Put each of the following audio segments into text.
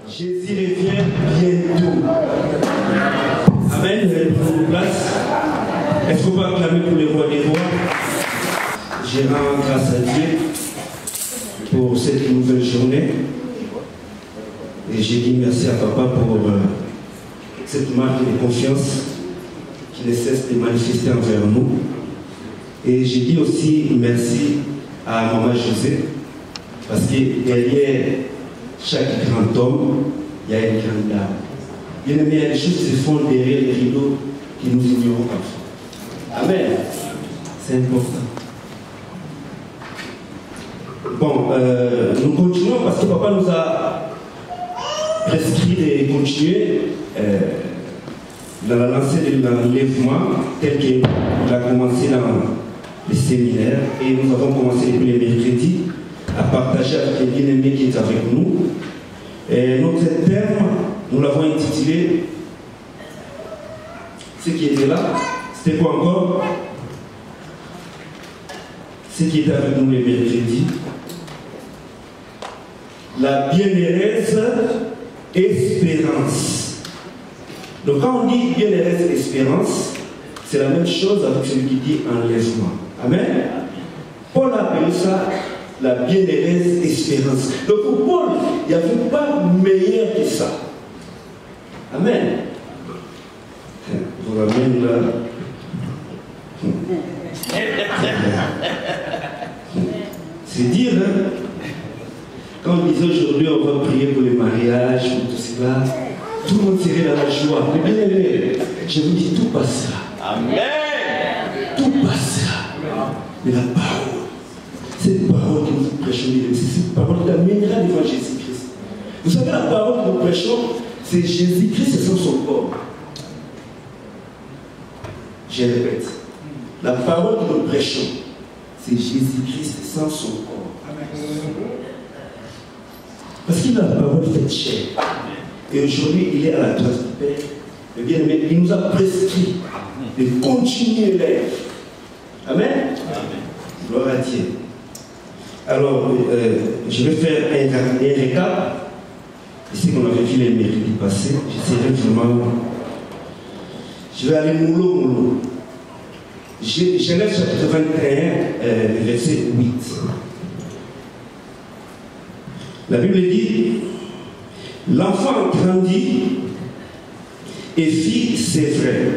Jésus revient bientôt. Amen. Vous allez prendre vos places. Est-ce qu'on peut acclamer pour les rois des rois? Je rends grâce à Dieu pour cette nouvelle journée. Et j'ai dit merci à Papa pour cette marque de confiance qui ne cesse de manifester envers nous. Et j'ai dit aussi merci à Maman José, parce que derrière chaque grand homme, il y a une grande dame. Il y a des choses qui se font derrière les rideaux que nous ignorons parfois. Amen. C'est important. Bon, nous continuons parce que Papa nous a prescrit de continuer dans la lancée de l'enlèvement tel qu'il a commencé dans les séminaires. Et nous avons commencé depuis les mercredis à partager avec les bien-aimés qui est avec nous. Et notre thème, nous l'avons intitulé ce qui était là, c'était quoi encore? Ce qui était avec nous les mercredis. La bienheureuse espérance. Donc quand on dit bienheureuse espérance, c'est la même chose avec celui qui dit enlèvement. Amen. Paul appelle ça la bienheureuse espérance. Donc pour Paul, il n'y avait pas meilleur que ça. Amen. Vous ramène là. C'est dire, hein, quand on disait aujourd'hui on va prier pour les mariages, pour tout cela, tout le monde serait dans la joie. Mais bien aimé, je vous dis, tout passera. Amen. Tout passera. Mais la parole, cette parole que nous prêchons, c'est cette parole qui amènera devant Jésus-Christ. Vous savez, la parole que nous prêchons, c'est Jésus-Christ sans son corps. Je répète, la parole que nous prêchons, c'est Jésus-Christ sans son corps. Parce qu'il a la parole faite chair. Et aujourd'hui, il est à la place du Père. Et bien, mais il nous a prescrit de continuer l'œuvre. Amen. Amen. Gloire à Dieu. Alors, je vais faire un récap. Ici qu'on avait vu les mercredis passés. J'essaierai vraiment. Je vais aller mollo. Genèse chapitre 21, verset 8. La Bible dit, l'enfant grandit et fit ses frères.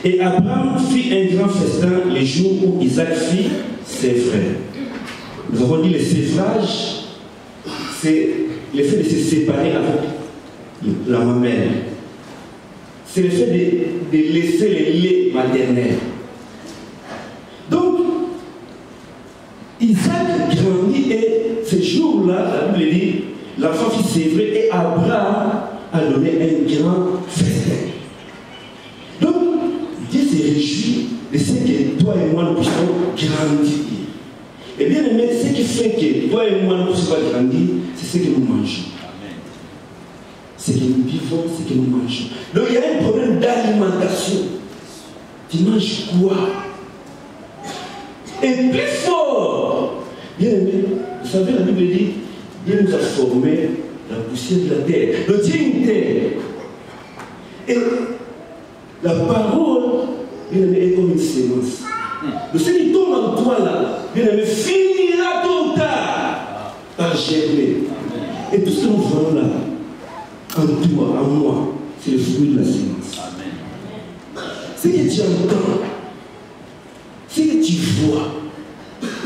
Et Abraham fit un grand festin les jours où Isaac fit ses frères. Nous avons dit le sévrage, c'est le fait de se séparer avec la mamelle. C'est le fait de laisser les laits maternels. Donc, Isaac grandit et ce jour-là, la Bible dit, l'enfant fit sévrer et Abraham a donné un grand festin. Donc, Dieu se réjouit de ce que toi et moi nous puissions grandir. Et bien aimé, ce qui fait que toi et moi nous puissions grandir, c'est ce que nous mangeons. Ce que nous vivons, ce que nous mangeons. Donc il y a un problème d'alimentation. Tu manges quoi? Et plus fort, bien aimé, vous savez, la Bible dit, Dieu nous a formé la poussière de la terre. Le Dieu est une terre. Et la parole, bien aimé, est comme une sémence. Le ce qui tombe en toi là, bien aimé, finira tôt ou tard par germer. Et tout ce que nous voyons là, en toi, en moi, c'est le fruit de la sémence. Ce que tu entends, ce que tu vois,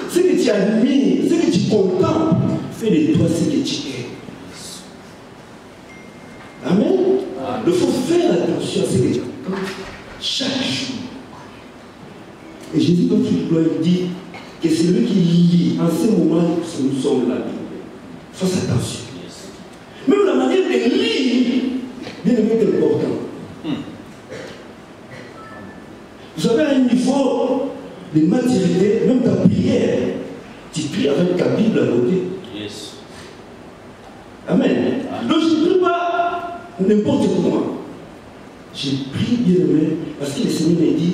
ce que tu admires, ce que tu contemples, fais de toi ce que tu es. Amen. Il faut faire attention à ce que tu entends chaque jour. Et Jésus, quand il dit que c'est lui qui lit en ce moment où nous sommes là. Fasse attention. Même la manière de lire, bien aimé, est important. Vous avez un niveau de maturité, même ta prière, tu pries avec ta Bible à côté. Yes. Amen. Donc je ne prie pas n'importe comment. Je prie, bien aimé, parce que le Seigneur m'a dit,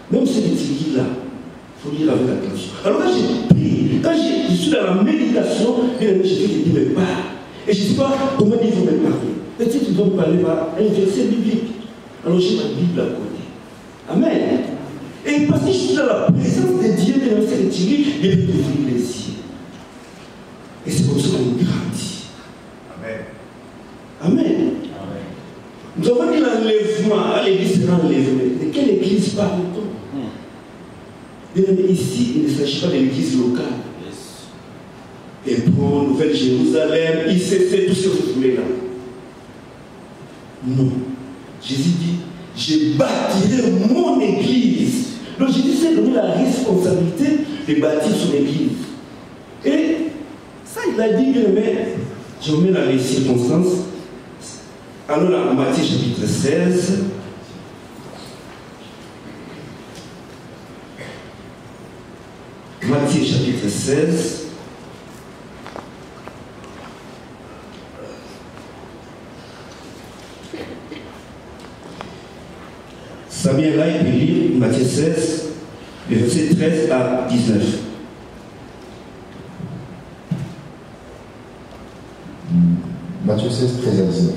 même ce que tu lis là, il faut lire avec attention. Alors quand je prie, quand je suis dans la méditation, bien aimé, je fais des pas. Et je ne sais pas comment ils vont me parler. Peut-être qu'ils vont me parler par un verset biblique. Alors j'ai ma Bible à côté. Amen. Et parce que je suis dans la présence de Dieu, de l'Ancien retiré, il veut ouvrir les yeux. Et c'est comme ça qu'on grandit. Amen. Amen. Nous avons dit l'enlèvement. À l'église sera enlèvement. De quelle église parle-t-on? Ici, il ne s'agit pas de l'église locale. Hébron, Nouvelle-Jérusalem, ICC, tout ce que vous voulez là. Non. Jésus dit, je bâtirai mon église. Donc Jésus s'est donné la responsabilité de bâtir son église. Et ça, il a dit, mais je remets dans les circonstances. Alors là, Matthieu chapitre 16. Matthieu chapitre 16. Samuel là, il peut lire Matthieu 16, les versets 13 à 19. Matthieu 16, 13 à 19.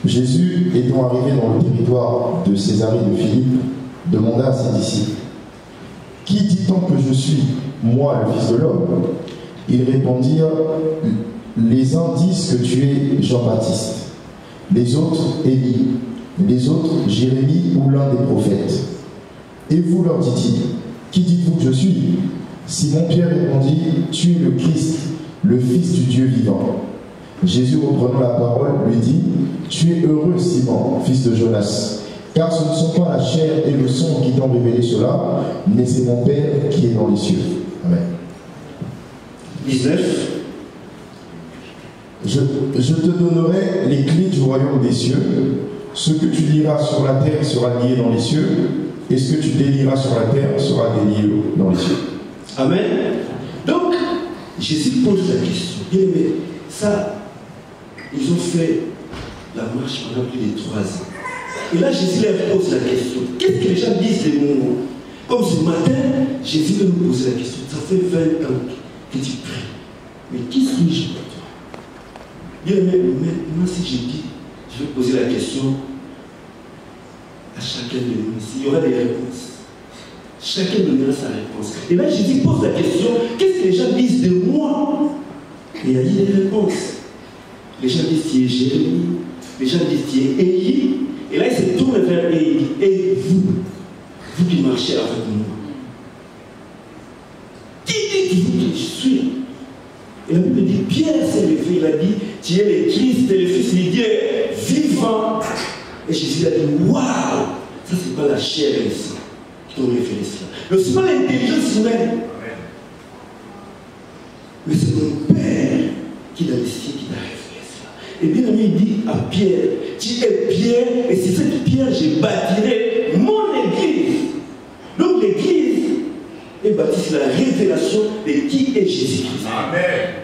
Jésus, étant arrivé dans le territoire de Césarée de Philippe, demanda à ses disciples, « Qui dit-on que je suis, moi, le Fils de l'homme » Ils répondirent, « Les uns disent que tu es Jean-Baptiste, les autres Élie, les autres Jérémie ou l'un des prophètes. Et vous, leur dit-il, qui dites-vous que je suis? Simon-Pierre répondit, tu es le Christ, le Fils du Dieu vivant. Jésus, reprenant la parole, lui dit, tu es heureux, Simon, fils de Jonas, car ce ne sont pas la chair et le sang qui t'ont révélé cela, mais c'est mon Père qui est dans les cieux. Amen. 19. Je te donnerai les clés du royaume des cieux. Ce que tu liras sur la terre sera lié dans les cieux, et ce que tu délieras sur la terre sera délié dans les cieux. Amen. Donc, Jésus pose la question. Bien aimé, ça, ils ont fait la marche pendant plus de 3 ans. Et là, Jésus leur pose la question. Qu'est-ce que les gens disent de nous? Comme ce matin, Jésus veut nous poser la question. Ça fait 20 ans que tu pries. Mais qui suis-je pour toi? Bien aimé, maintenant, si je dis, je vais poser la question à chacun de nous ici. Il y aura des réponses. Chacun donnera sa réponse. Et là, Jésus pose la question, qu'est-ce que les gens disent de moi? Et il y a dit des réponses. Les gens disent, tu es Jérémie. Les gens disent, tu es Élie. Et là, il se tourne vers Élie. Et vous qui marchez avec moi, qui dites-vous que je suis? Et la Bible dit, Pierre s'est levé, il a dit, tu es le Christ, le Fils de Dieu vivant. Et Jésus a dit, waouh, ça c'est pas la chair et le sang qui t'ont révélé cela. Mais c'est pas l'intelligence humaine. Mais c'est mon Père qui dans les cieux qui t'a révélé cela. Et bien aimé, il dit à Pierre, tu es Pierre, et c'est cette pierre je bâtirai mon église. Donc l'église est bâtie sur la révélation de qui est Jésus-Christ. Amen.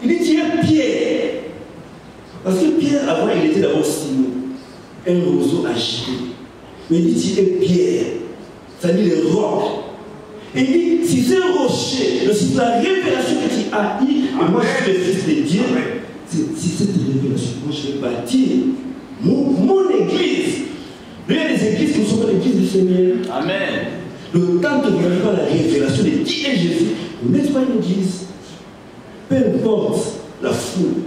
Il dit, tu es Pierre. Parce que Pierre, avant, il était d'abord Simon, un roseau agité. Mais il dit, tu es Pierre. Ça dit le roc. Et il dit, si c'est un rocher, c'est la révélation que tu as eue, et moi je suis le Fils de Dieu, c'est cette révélation que moi je vais bâtir mon église. Il y a des églises qui ne sont pas l'église du Seigneur. Amen. Le temps que vous n'avez pas la révélation de qui est Jésus, vous n'êtes pas une église. Peu importe la foule.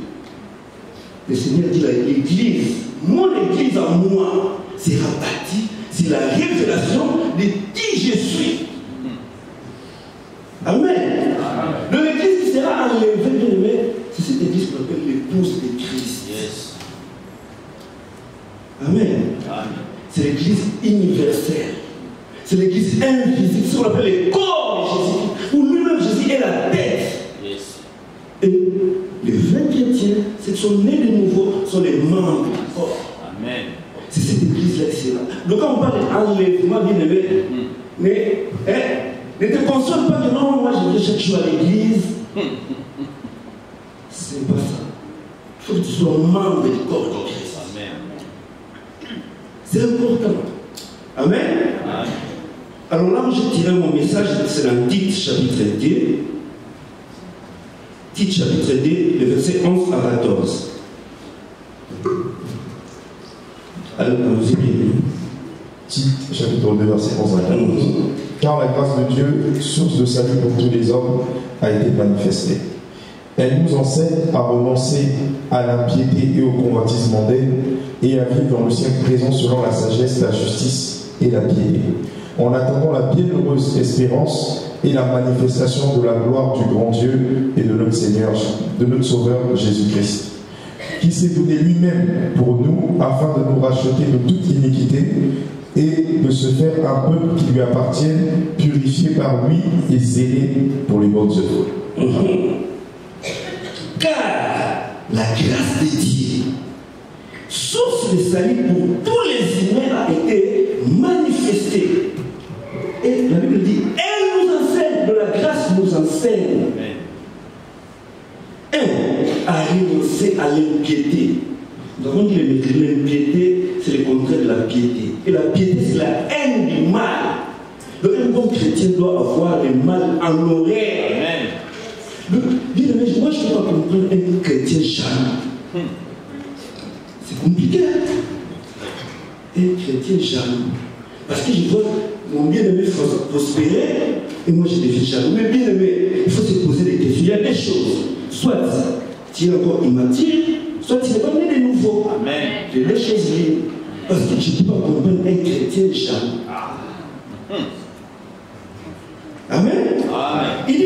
Le Seigneur dit l'église, mon église à moi, sera bâtie sur la révélation de qui je suis. Amen. Donc l'église qui sera enlevée, bien aimé, c'est cette église qu'on appelle l'épouse de Christ. Yes. Amen. Amen. C'est l'église universelle. C'est l'église invisible, c'est ce qu'on appelle le corps de Jésus, où lui-même Jésus est la tête. Yes. Et les vrais chrétiens, ceux qui sont nés de nouveau, sont les membres du corps. Amen. C'est cette église-là qui est là. Donc quand on parle d'enlèvement, bien aimé, ne te console pas que non, moi je viens chaque jour à l'église. C'est pas ça. Il faut que tu sois membre du corps de Christ. Amen. C'est important. Amen. Amen. Alors là où je tirais mon message, c'est dans Tite chapitre 2. Tite chapitre 2, le verset 11 à 14. Alors, vous avez lu. Tite chapitre 2, verset 11 à 14. Car la grâce de Dieu, source de salut pour tous les hommes, a été manifestée. Elle nous enseigne à renoncer à l'impiété et au convoitisme mondain et à vivre dans le siècle présent selon la sagesse, la justice et la piété, en attendant la bienheureuse espérance et la manifestation de la gloire du grand Dieu et de notre Seigneur, de notre Sauveur Jésus-Christ, qui s'est donné lui-même pour nous afin de nous racheter de toute iniquité et de se faire un peuple qui lui appartienne, purifié par lui et zélé pour les bonnes œuvres. Car la grâce de Dieu, source de salut pour tous les humains, a été manifestée. Et la Bible dit, elle nous enseigne, de la grâce nous enseigne. À renoncer à l'impiété. Nous avons dit l'impiété, c'est le contraire de la piété. Et la piété, c'est la haine du mal. Donc un bon chrétien doit avoir le mal en horaire. Moi, je ne peux pas comprendre un chrétien jaloux. C'est compliqué. Un chrétien jaloux. Parce que je vois mon bien-aimé prospérer et moi je deviens jaloux. Mais bien-aimé, il faut se poser des questions. Il y a des choses. Soit tu es encore immature, soit tu n'es pas né de nouveau. Amen. C'est des choses libres. Parce que je ne peux pas comprendre un chrétien jaloux. Amen. Amen. Il dit,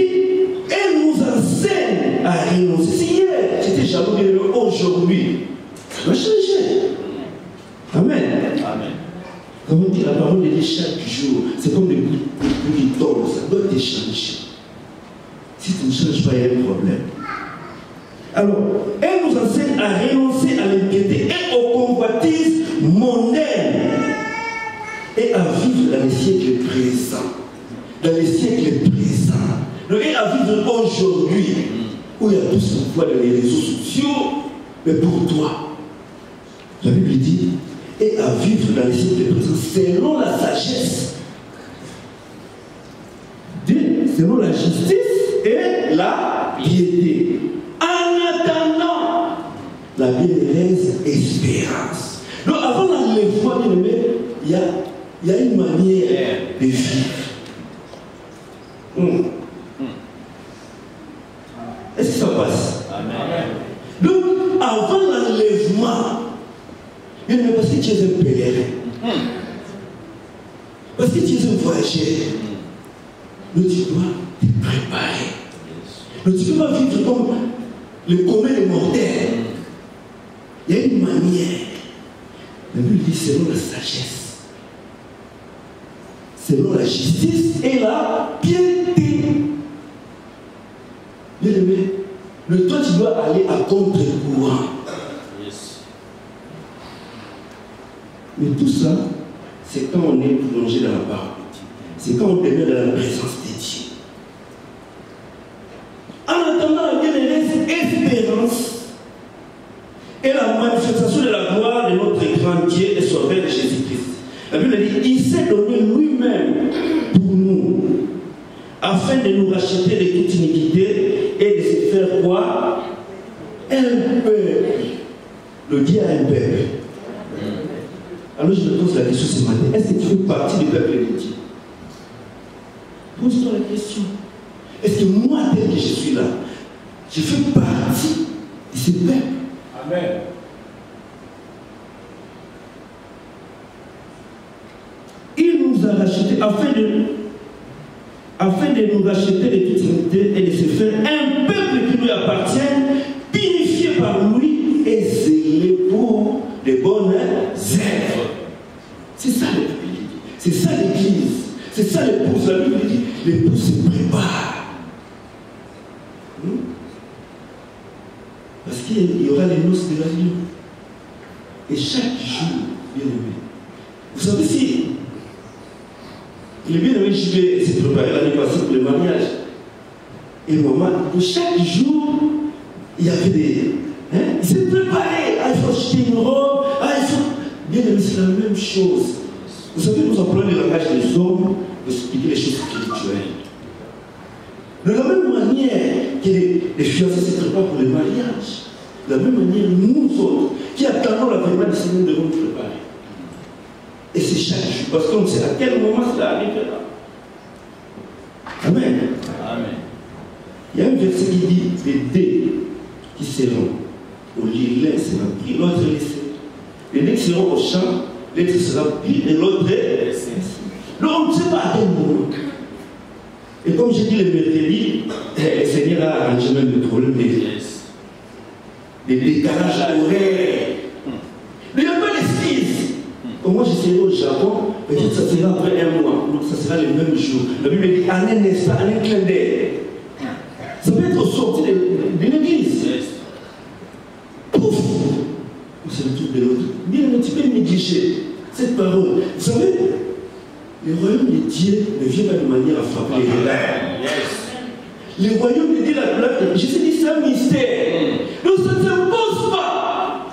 elle nous enseigne à renoncer. Si hier, j'étais jaloux, aujourd'hui, ça va changer. Amen. Amen. Comme on dit, la parole de Dieu chaque jour, c'est comme des pluies qui tombent, ça doit te changer. Si tu ne changes pas, il y a un problème. Alors, elle nous enseigne à renoncer à l'impiété et au convoitisme mondain et à vivre dans les siècles présents. Dans les siècles présents. Et à vivre aujourd'hui, où il y a tout ce qu'on voit dans les réseaux sociaux, mais pour toi. La Bible dit, et à vivre dans les siècles présents selon la sagesse, selon la justice et la piété. En attendant la bienheureuse espérance. Donc avant l'enlèvement, il y a une manière de vivre. Est-ce que ça passe? Amen. Donc avant l'enlèvement, parce que tu es un pèlerin, parce que tu es un voyageur, tu dois te préparer. Tu ne peux pas vivre comme le commun des mortels. Il y a une manière. La Bible dit selon la sagesse, selon la justice et la piété. Bien aimé, le toi tu dois aller à contre-courant. Yes. Mais tout ça, c'est quand on est plongé dans la parole. C'est quand on demeure dans la présence de Dieu. En attendant la bienheureuse espérance et la manifestation de la gloire de notre grand Dieu et Sauveur de Jésus-Christ. La Bible dit, il s'est donné lui-même pour nous, afin de nous racheter de toute iniquité et de se faire quoi? Un peuple. Le Dieu a un peuple. Alors je me pose la question ce matin, est-ce que tu fais partie du peuple de Dieu? Pose-toi la question. Est-ce que moi, tel que je suis là, je fais partie de ce peuple? Amen. Il nous a rachetés afin de nous racheter de toute iniquité et de se faire un peuple qui lui appartient, purifié par lui et zélé pour les bonnes œuvres. C'est ça l'Église. C'est ça l'Église. C'est ça l'épouse. La Bible dit, l'épouse se prépare. Parce qu'il y aura les noces de l'agneau. Et chaque jour, bien aimé. Vous savez si le bien-aimé, je vais se préparer l'année passée pour le mariage. Et maman, chaque jour, il y avait des. Il s'est préparé. Ah, il faut acheter une robe. Ah, il faut. Bien aimé, c'est la même chose. Vous savez, nous apprenons le langage des hommes pour expliquer les choses spirituelles. De la même manière que les fiancés se préparent pour le mariage, de la même manière, nous autres, qui attendons l'avènement du Seigneur, devons nous préparer. Et c'est chaque jour, parce qu'on sait à quel moment cela arrivera. Amen. Amen. Il y a un verset qui dit les dés qui seront au lit, l'un sera pris, l'autre laissé. Les dés qui seront au champ, l'autre sera pris et l'autre laissé. Donc on ne sait pas à quel moment. Et comme j'ai dit le mercredi, le Seigneur a arrangé même le problème des décalages horaires. Il n'y a pas d'excuse. Moi je serai au Japon, peut-être ça sera après un mois, donc ça sera le même jour. La Bible dit en un instant, en un clin d'œil. Ça peut être sorti de l'église. Pouf! On se retrouve de l'autre. Bien un petit peu négliger cette parole. Vous savez, le royaume de Dieu ne vient pas de manière à frapper les regards. Le royaume de Dieu, je te dis, c'est un mystère. Donc ça ne s'impose pas.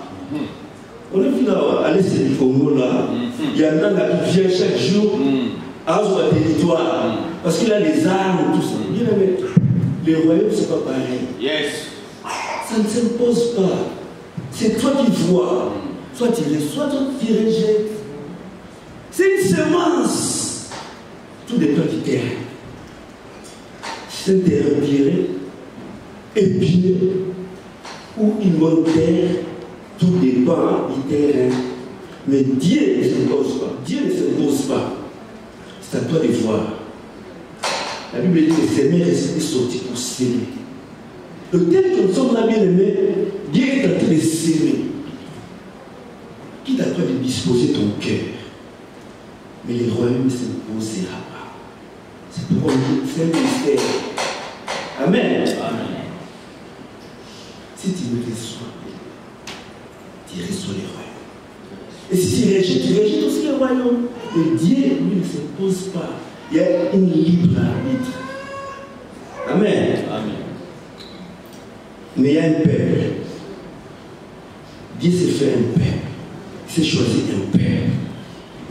On a vu là, à l'est du Congo, là, il y en a là qui vient chaque jour à son territoire. Parce qu'il a les armes, tout ça. Bien aimé. Le royaume, c'est pas pareil. Yes. Ça ne s'impose pas. C'est toi qui vois. Soit tu reçois, soit tu rejettes. C'est une semence. Tout dépend du terrain. C'est un terrain pierré, épineux, ou une bonne terre. Tout dépend du terrain. Mais Dieu ne s'impose pas. Dieu ne s'impose pas. C'est à toi de voir. La Bible dit que les semeurs est sorti pour s'aimer. Donc, tel que nous sommes là bien aimés, Dieu est en train de s'aimer. Quitte à toi de disposer ton cœur. Mais le royaume ne s'imposera pas. C'est pourquoi c'est un mystère. Amen. Amen. Si tu me reçois, tu reçois le royaume. Et si tu rejettes aussi le royaume. Et Dieu, lui, ne s'impose pas. Il y a une libre arbitre. Amen. Amen. Mais il y a un peuple. Dieu s'est fait un peuple. Il s'est choisi un peuple.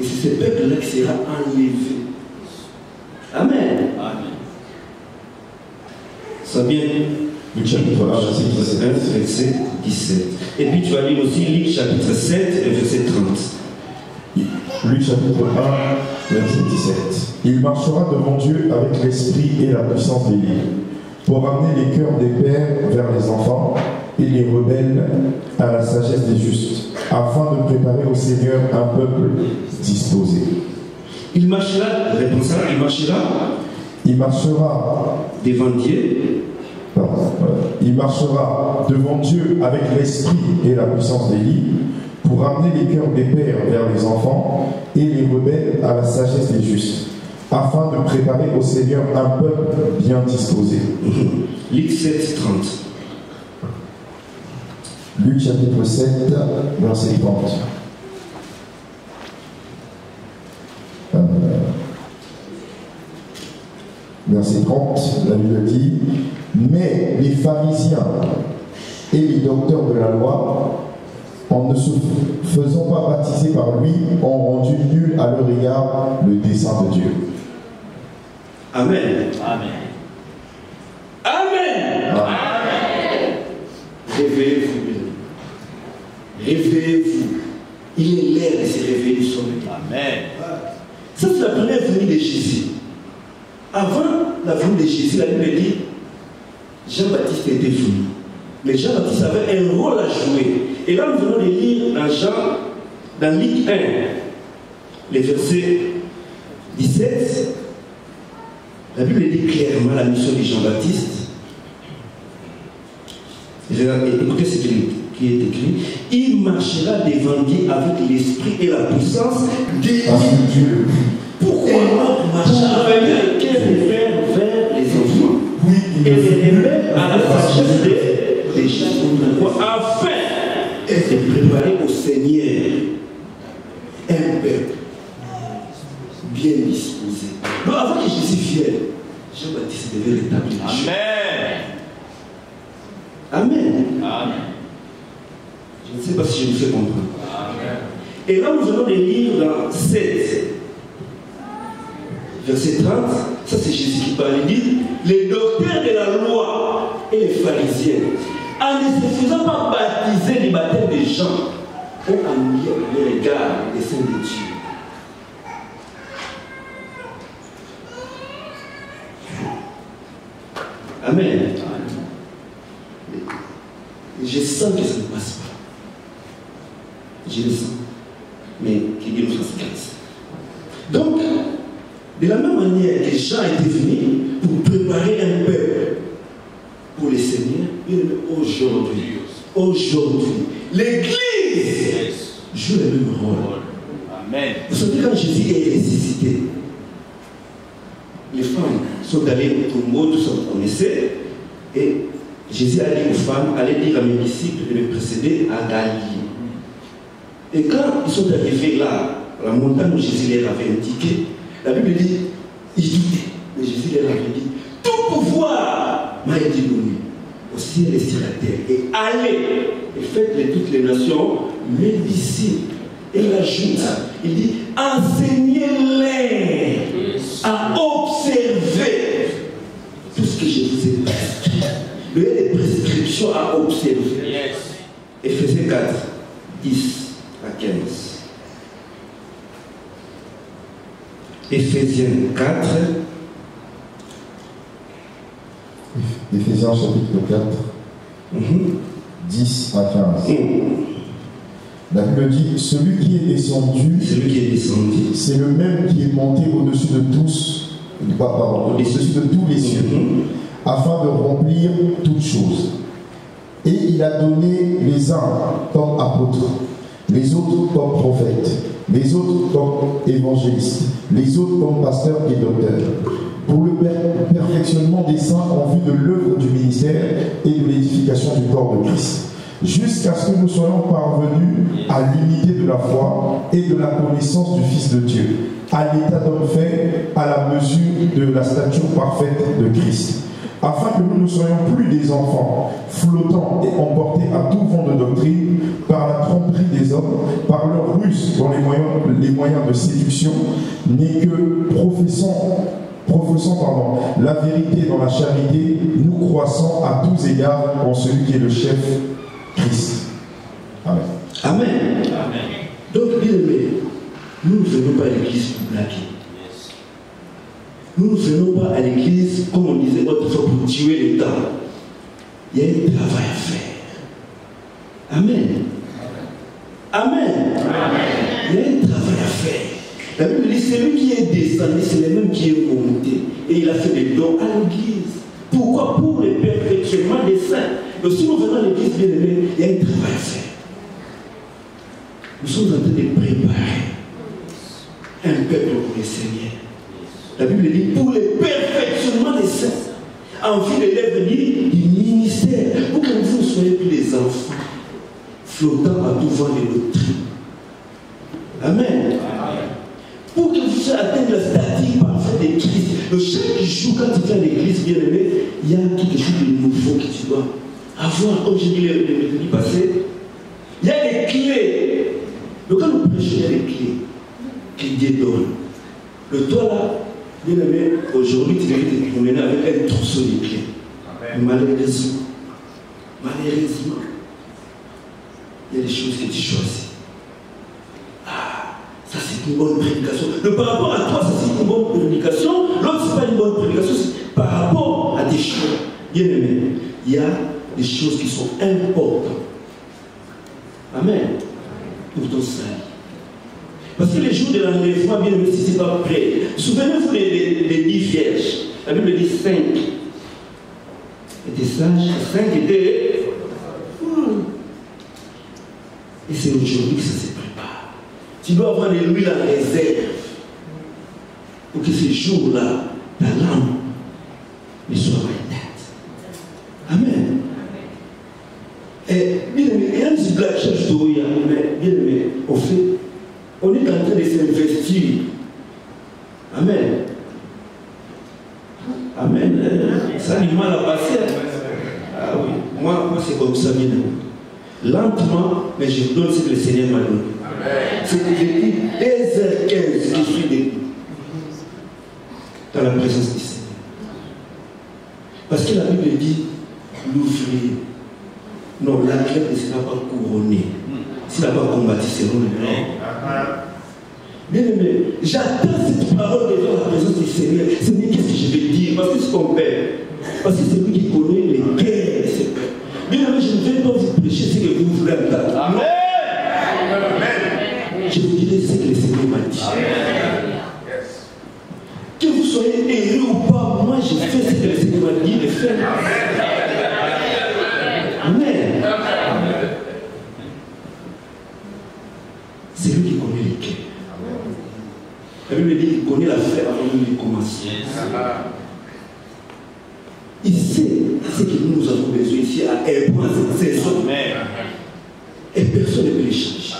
Et c'est ce peuple-là qui sera enlevé. Amen. Amen. Ça vient Luc chapitre 1, verset 17. Et puis tu vas lire aussi Luc chapitre 7, verset 30. Luc chapitre 1, verset 17. Il marchera devant Dieu avec l'esprit et la puissance d'Élie, pour amener les cœurs des pères vers les enfants et les rebelles à la sagesse des justes, afin de préparer au Seigneur un peuple disposé. Il marchera, responsable, il marchera devant Dieu. Il marchera devant Dieu avec l'esprit et la puissance d'Élie, pour amener les cœurs des pères vers les enfants et les rebelles à la sagesse des justes, afin de préparer au Seigneur un peuple bien disposé. Luc 7, 30. Luc chapitre 7, verset 30. Verset 30, la Bible dit: mais les pharisiens et les docteurs de la loi, en ne se faisant pas baptiser par lui, ont rendu nul à leur égard le dessein de Dieu. Amen. Amen. Amen. Amen. Réveillez-vous. Réveillez-vous. Il est l'heure de se réveiller du sommeil. Amen. Ça, c'est la première venue de Jésus. Avant la venue de Jésus, la Bible dit Jean-Baptiste était venu. Mais Jean-Baptiste avait un rôle à jouer. Et là, nous venons de lire dans Luc 1, les versets 17. La Bible dit clairement la mission de Jean-Baptiste. Écoutez ce qui est écrit. Il marchera devant Dieu avec l'esprit et la puissance de Dieu. Pourquoi marchera avec le cœur des pères vers les enfants et les rebelles à la sagesse des gens, afin de préparer au Seigneur un peuple bien disposé. Donc avant que Jésus vienne, Jean-Baptiste devait rétablir les choses. Amen. Amen. Je ne sais pas si je vous fais comprendre. Amen. Et là, nous allons les lire dans 7, verset 30. Ça, c'est Jésus qui parle. Il dit: les docteurs docteurs de la loi et les pharisiens, en ne se faisant pas baptiser les baptêmes des gens, ont annulé les regards des saints de Dieu. Amen. Je sens que ça ne passe pas. Je le sens. Mais que Dieu nous fasse grâce. Donc, de la même manière que Jean était venu pour préparer un peuple pour le Seigneur, aujourd'hui, l'Église joue le même rôle. Amen. Vous savez, quand Jésus est ressuscité, les femmes sont allées au tombeau, tout ça vous connaissez, et Jésus a dit aux femmes, allez dire à mes disciples de me précéder à Galilée. Et quand ils sont arrivés là, à la montagne où Jésus leur avait indiqué, la Bible dit, ils doutaient, mais Jésus leur avait dit, tout pouvoir m'a été donné au ciel et sur la terre, et allez et faites de toutes les nations mes disciples. Et il ajoute, il dit, enseignez-les à observer tout ce que je vous ai prescrit. Il y a des prescriptions à observer. Yes. Éphésiens 4, 10 à 15. Éphésiens 4. Éphésiens chapitre 4, 10 à 15. La Bible dit, celui qui est descendu, c'est le même qui est monté au-dessus de tous, au-dessus de tous les cieux, afin de remplir toutes choses. Et il a donné les uns comme apôtres, les autres comme prophètes, les autres comme évangélistes, les autres comme pasteurs et docteurs, pour le perfectionnement des saints en vue de l'œuvre du ministère et de l'édification du corps de Christ, jusqu'à ce que nous soyons parvenus à l'unité de la foi et de la connaissance du Fils de Dieu, à l'état d'homme fait, à la mesure de la stature parfaite de Christ, afin que nous ne soyons plus des enfants, flottant et emportés à tout vent de doctrine, par la tromperie des hommes, par leur ruse dans les moyens de séduction, n'est que professant la vérité dans la charité, nous croissons à tous égards en celui qui est le chef, Christ. Amen. Amen. Amen. Donc, bien aimé, nous ne venons pas à l'église pour blaguer. Nous ne venons pas à l'église, comme on disait autrefois, pour tuer le temps. Il y a un travail à faire. Amen. Amen. Il y a un travail à faire. La Bible dit, celui qui est descendu, c'est le même qui est monté. Et il a fait des dons à l'église. Pourquoi? Pour le perfectionnement des saints. Donc si nous venons à l'église, bien aimé, il y a un travail à faire. Nous sommes en train de préparer un peuple pour le Seigneur. La Bible dit, pour le perfectionnement des saints, en vue de l'œuvre du ministère, pour que vous ne soyez plus des enfants flottant à tout vent de doctrine. Amen. Pour que vous atteignez la stature parfaite de Christ. Le chaque jour, quand tu viens à l'église, bien aimé, il y a quelque chose de nouveau que tu dois avoir. Comme j'ai dit le mercredi passé, il y a des clés. Donc quand nous prêchons, il y a des clés que Dieu donne. Le toi là, bien aimé, aujourd'hui, tu devrais te promener avec un trousseau de clés. Mais malheureusement, il y a des choses que tu choisis. Ça c'est une bonne prédication. Donc par rapport à toi, ça c'est une bonne prédication. L'autre c'est pas une bonne prédication, c'est par rapport à tes choix. Bien aimé, il y a des choses qui sont importantes. Amen. Pour ton salut. Parce que les jours de l'enlèvement, bien aimé, si ce n'est pas prêt. Souvenez-vous des 10 vierges. La Bible dit 5 étaient sages, 5 étaient. Et c'est aujourd'hui que ça se prépare. Tu dois avoir de l'huile en réserve pour que ces jours-là, ta lampe ne soit pas éteinte. Amen. Et bien aimé, il y a une blague cherche de mais bien aimé, on est en train de s'investir. Amen. Amen. Ça a du mal à passer. Ah oui, moi c'est comme ça, bien aimé. Lentement, mais je vous donne ce que le Seigneur m'a donné. C'est depuis 2h15 que je suis debout dans la présence du Seigneur. Parce que la Bible dit, l'ouvrier, non, l'athlète ne sera pas couronné s'il n'a pas combattu selon le plan. Bien aimé, j'attends cette parole devant la présence du Seigneur. Seigneur, qu'est-ce que je vais dire? Parce que c'est ton Père. Parce que c'est lui qui connaît les guerres de ses pères. Bien aimé, je ne vais pas vous prêcher ce que vous voulez entendre. Amen. Je vous dirai ce que le Seigneur m'a dit. Que vous soyez heureux ou pas, moi je fais ce que le Seigneur m'a dit de faire. Amen. C'est lui qui connaît les cœurs. La Bible dit qu'il connaît l'affaire avant même de commencer. Il sait ce que nous avons besoin ici à Hébreu, à cette saison. Et personne ne peut les changer.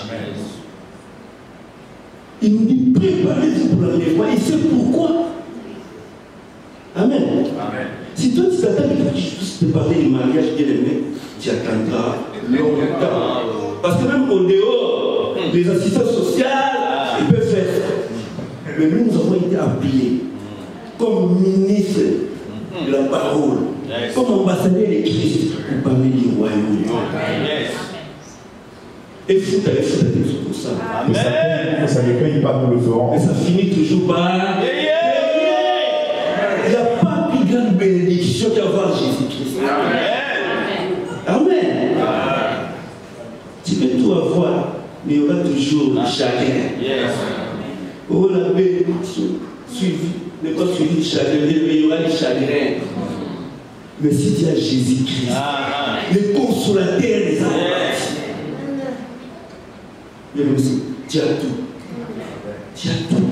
Il nous dit préparez-vous pour l'enlèvement. Il sait pourquoi. Amen. Si toi tu t'attends que je puisse te parler du mariage bien aimé, tu attendras longtemps. Parce que même au dehors, les assistants sociaux, ils peuvent faire ça. Mais nous avons été appelés comme ministres de la parole, comme ambassadeurs de Christ pour parler du royaume. Et foutre pour ça. Que ça ne paye pas, nous le ferons. Et ça finit toujours par. Il n'y a pas plus grande bénédiction qu'avoir Jésus-Christ. Amen. Tu peux tout avoir, mais il y aura toujours le chagrin. Oh, la bénédiction suivie, n'est pas suivie du chagrin, mais il y aura du chagrin. Mais si tu as Jésus-Christ, le consolateur des âmes, tu as tout. Tu as tout.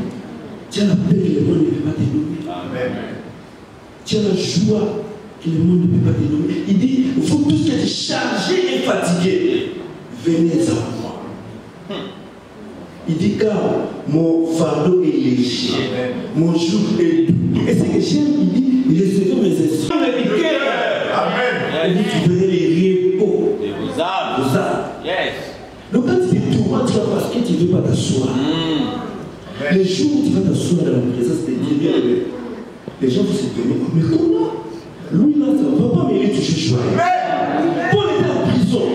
Tu as la paix que le monde ne peut pas te donner. Tu as la joie que le monde ne peut pas te donner. Il dit, vous tous qui êtes chargés et fatigués, venez à moi. Il dit, car mon fardeau est léger, mon joug est doux. Et ce que j'aime, il dit, recevez mes instructions. Il dit, tu verrais les repos de vos âmes. Donc quand tu te tournes, tu vas parce que tu ne veux pas t'asseoir. Les jours où tu vas t'asseoir dans la présence de Dieu, les gens vont se demander, mais comment? Lui là, ça ne va pas, mais il est toujours joyeux. Paul était en prison,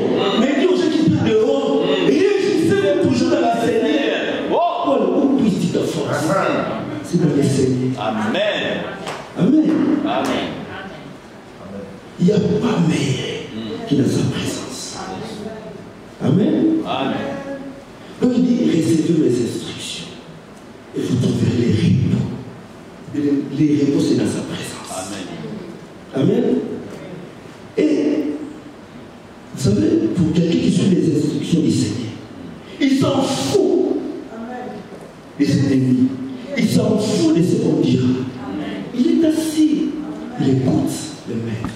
mais il dit aux gens qui étaient dehors, réjouissez toujours dans le Seigneur. Paul, où puisse-t-il ta force? C'est dans le Seigneur. Amen. Amen. Amen. Il n'y a pas meilleur que dans sa présence. Amen. Amen. Donc il dit, recevez mes instructions et vous trouverez les repos. Les repos, c'est dans sa présence. Amen. Amen. Et, vous savez, pour quelqu'un qui suit les instructions du Seigneur, il s'en fout de ses ennemis. Il s'en fout de ce qu'on dira. Il est assis. Il écoute le maître.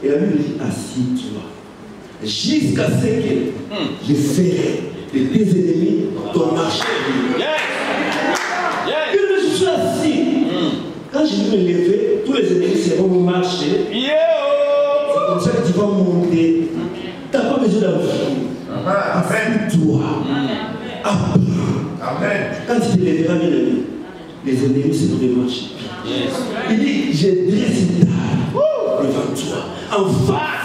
Et la Bible dit, assis-toi. Jusqu'à ce que je ferai de tes ennemis ton marché. Je suis assis. Quand je vais me lever, tous les ennemis seront marcher. C'est comme ça que tu vas monter. Tu n'as pas besoin d'enfant. Assis-toi. Apprends. Quand tu te lèveras, bien aimé, les ennemis seront de marcher. Il dit, je dresse une table devant toi, en face.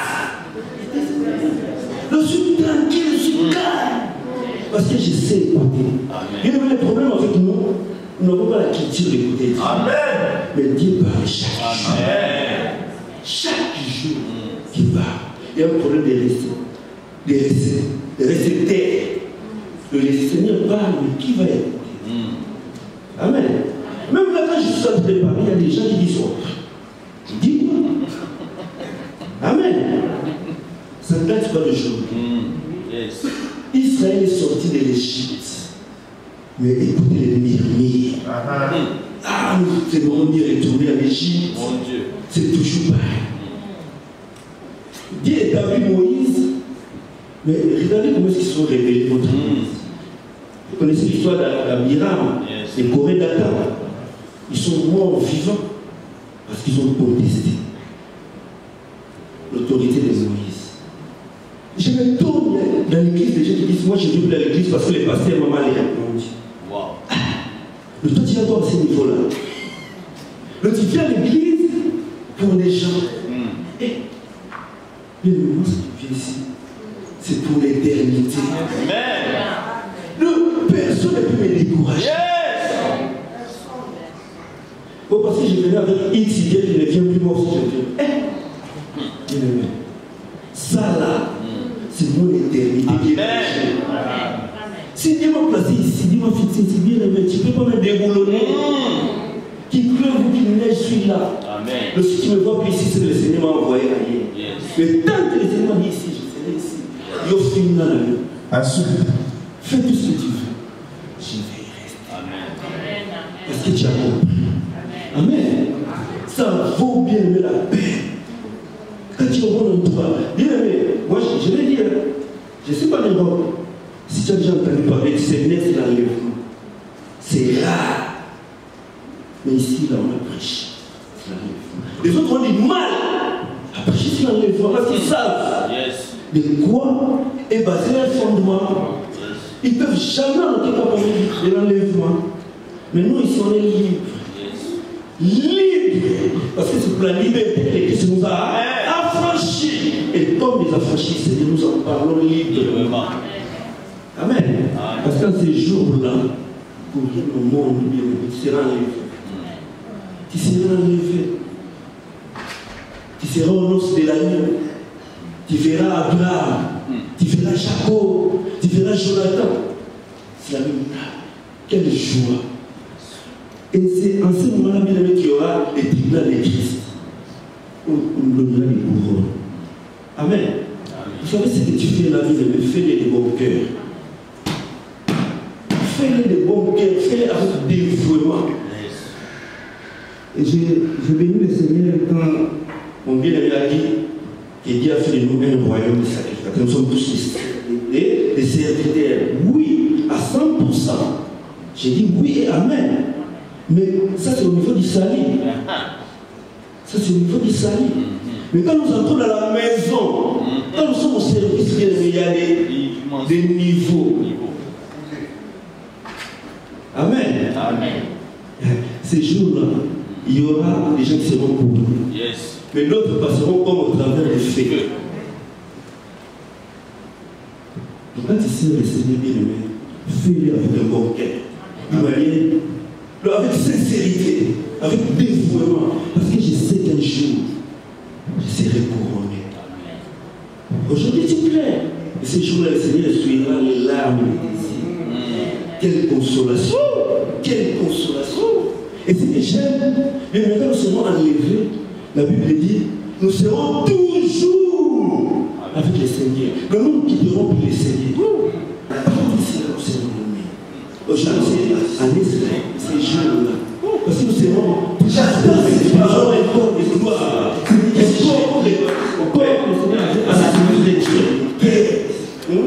Je suis tranquille, je suis calme. Parce que je sais écouter. Il y a le problème avec nous, nous n'avons pas la culture d'écouter. Mais Dieu parle chaque jour. Chaque jour qu'il parle. Il y a un problème de récepteurs. Le Seigneur parle, mais qui va écouter? Amen. Même là, quand je suis en train de parler, il y a des gens qui disent, dis-moi. Amen. Ça ne date pas d'aujourd'hui. Israël est sorti de l'Égypte. Mais écoutez les murmures. Nous devons y retourner à l'Égypte. C'est toujours pareil. Dieu établit Moïse. Mais regardez comment ils sont révélés contre Moïse. Vous connaissez l'histoire d'Abiram, des Corées d'Adam. Ils sont morts vivants parce qu'ils ont contesté l'autorité de Moïse. Je me tourne dans l'église, des gens qui disent, moi je viens dans l'église parce que les pasteurs m'ont mal répondu. Mais toi tu vas voir à ce niveau-là. Donc tu viens à l'église pour les gens. Et bien moi, ce qui vient ici, c'est pour l'éternité. Personne ne peut me décourager. Bon, parce que je venais avec X idée, je ne viens plus moi aussi, je viens. Ça là, c'est mon éternité. Si Dieu m'a placé ici, Dieu m'a fixé ici, bien aimé, tu ne peux pas me déboulonner. Qu'il pleuve ou qu'il neige, je suis là. Amen. Le si tu me vois plus ici, c'est que le Seigneur m'a envoyé ailleurs. Mais tant que le Seigneur m'a dit ici, je serai ici. Il offre une dans la main. Insulte. Fais tout ce que tu veux. Je vais y rester. Amen. Parce que tu as compris. Amen. Ça vaut bien aimer la paix. Quand tu es au bon endroit, bien aimé, moi je vais dire, je ne suis pas n'importe. Si tu as déjà entendu parler du Seigneur, c'est l'enlèvement. C'est rare. Mais ici, là, on a prêché. C'est l'enlèvement. Les autres ont du mal à prêcher sur l'enlèvement parce qu'ils savent de quoi est basé leur fondement. Ils ne peuvent jamais en tout cas parler de l'enlèvement. Mais nous, ici, on est libres. Libre, parce que c'est pour la liberté que Christ nous a affranchis. Et comme les affranchis, c'est que nous en parlons librement. Amen. Parce qu'en ces jours-là, pour vivre le monde, tu seras enlevé. Tu seras enlevé. Tu seras au noces de l'agneau. Tu verras Abraham. Tu verras Jacob. Tu verras Jonathan. C'est la même table. Quelle joie. Et c'est en ce moment-là, bien aimé, qu'il y aura les tribunaux de Christ. On nous donnera les couronnes. Amen. Vous savez ce que tu fais la vie, mais fais-le de bon cœur. Fais-le de bon cœur, fais-le avec dévouement. Et j'ai béni le Seigneur quand mon bien-aimé a dit que Dieu a fait de nous un royaume de sacrificateurs. Nous sommes tous des serviteurs. Oui, à 100%. J'ai dit oui et amen. Mais ça, c'est au niveau du salut. Ça, c'est au niveau du salut. Mais quand nous entrons dans la maison, quand nous sommes au service, il y a des niveaux. Amen. Ces jours-là, il y aura des gens qui seront pour nous. Mais d'autres passeront comme au travers des faits. Donc quand tu sers le Seigneur bien-aimé, fais-le avec un bon cœur. D'une manière, avec sincérité, avec dévouement. Parce que je sais qu'un jour, je serai couronné. Aujourd'hui, tu plais. Et ce jour-là, le Seigneur essuiera les larmes et les désirs. Quelle consolation! Quelle consolation! Et ce que j'aime, mais maintenant nous serons enlevés. La Bible dit, nous serons toujours avec le Seigneur. Mais nous ne quitterons plus le Seigneur. Nous serons nommés. Aujourd'hui, en Israël, ces jours-là. Parce que nous serons j'adore ces paroles et corps de gloire. Et corps le Seigneur à la tenue de Dieu. Mais je ne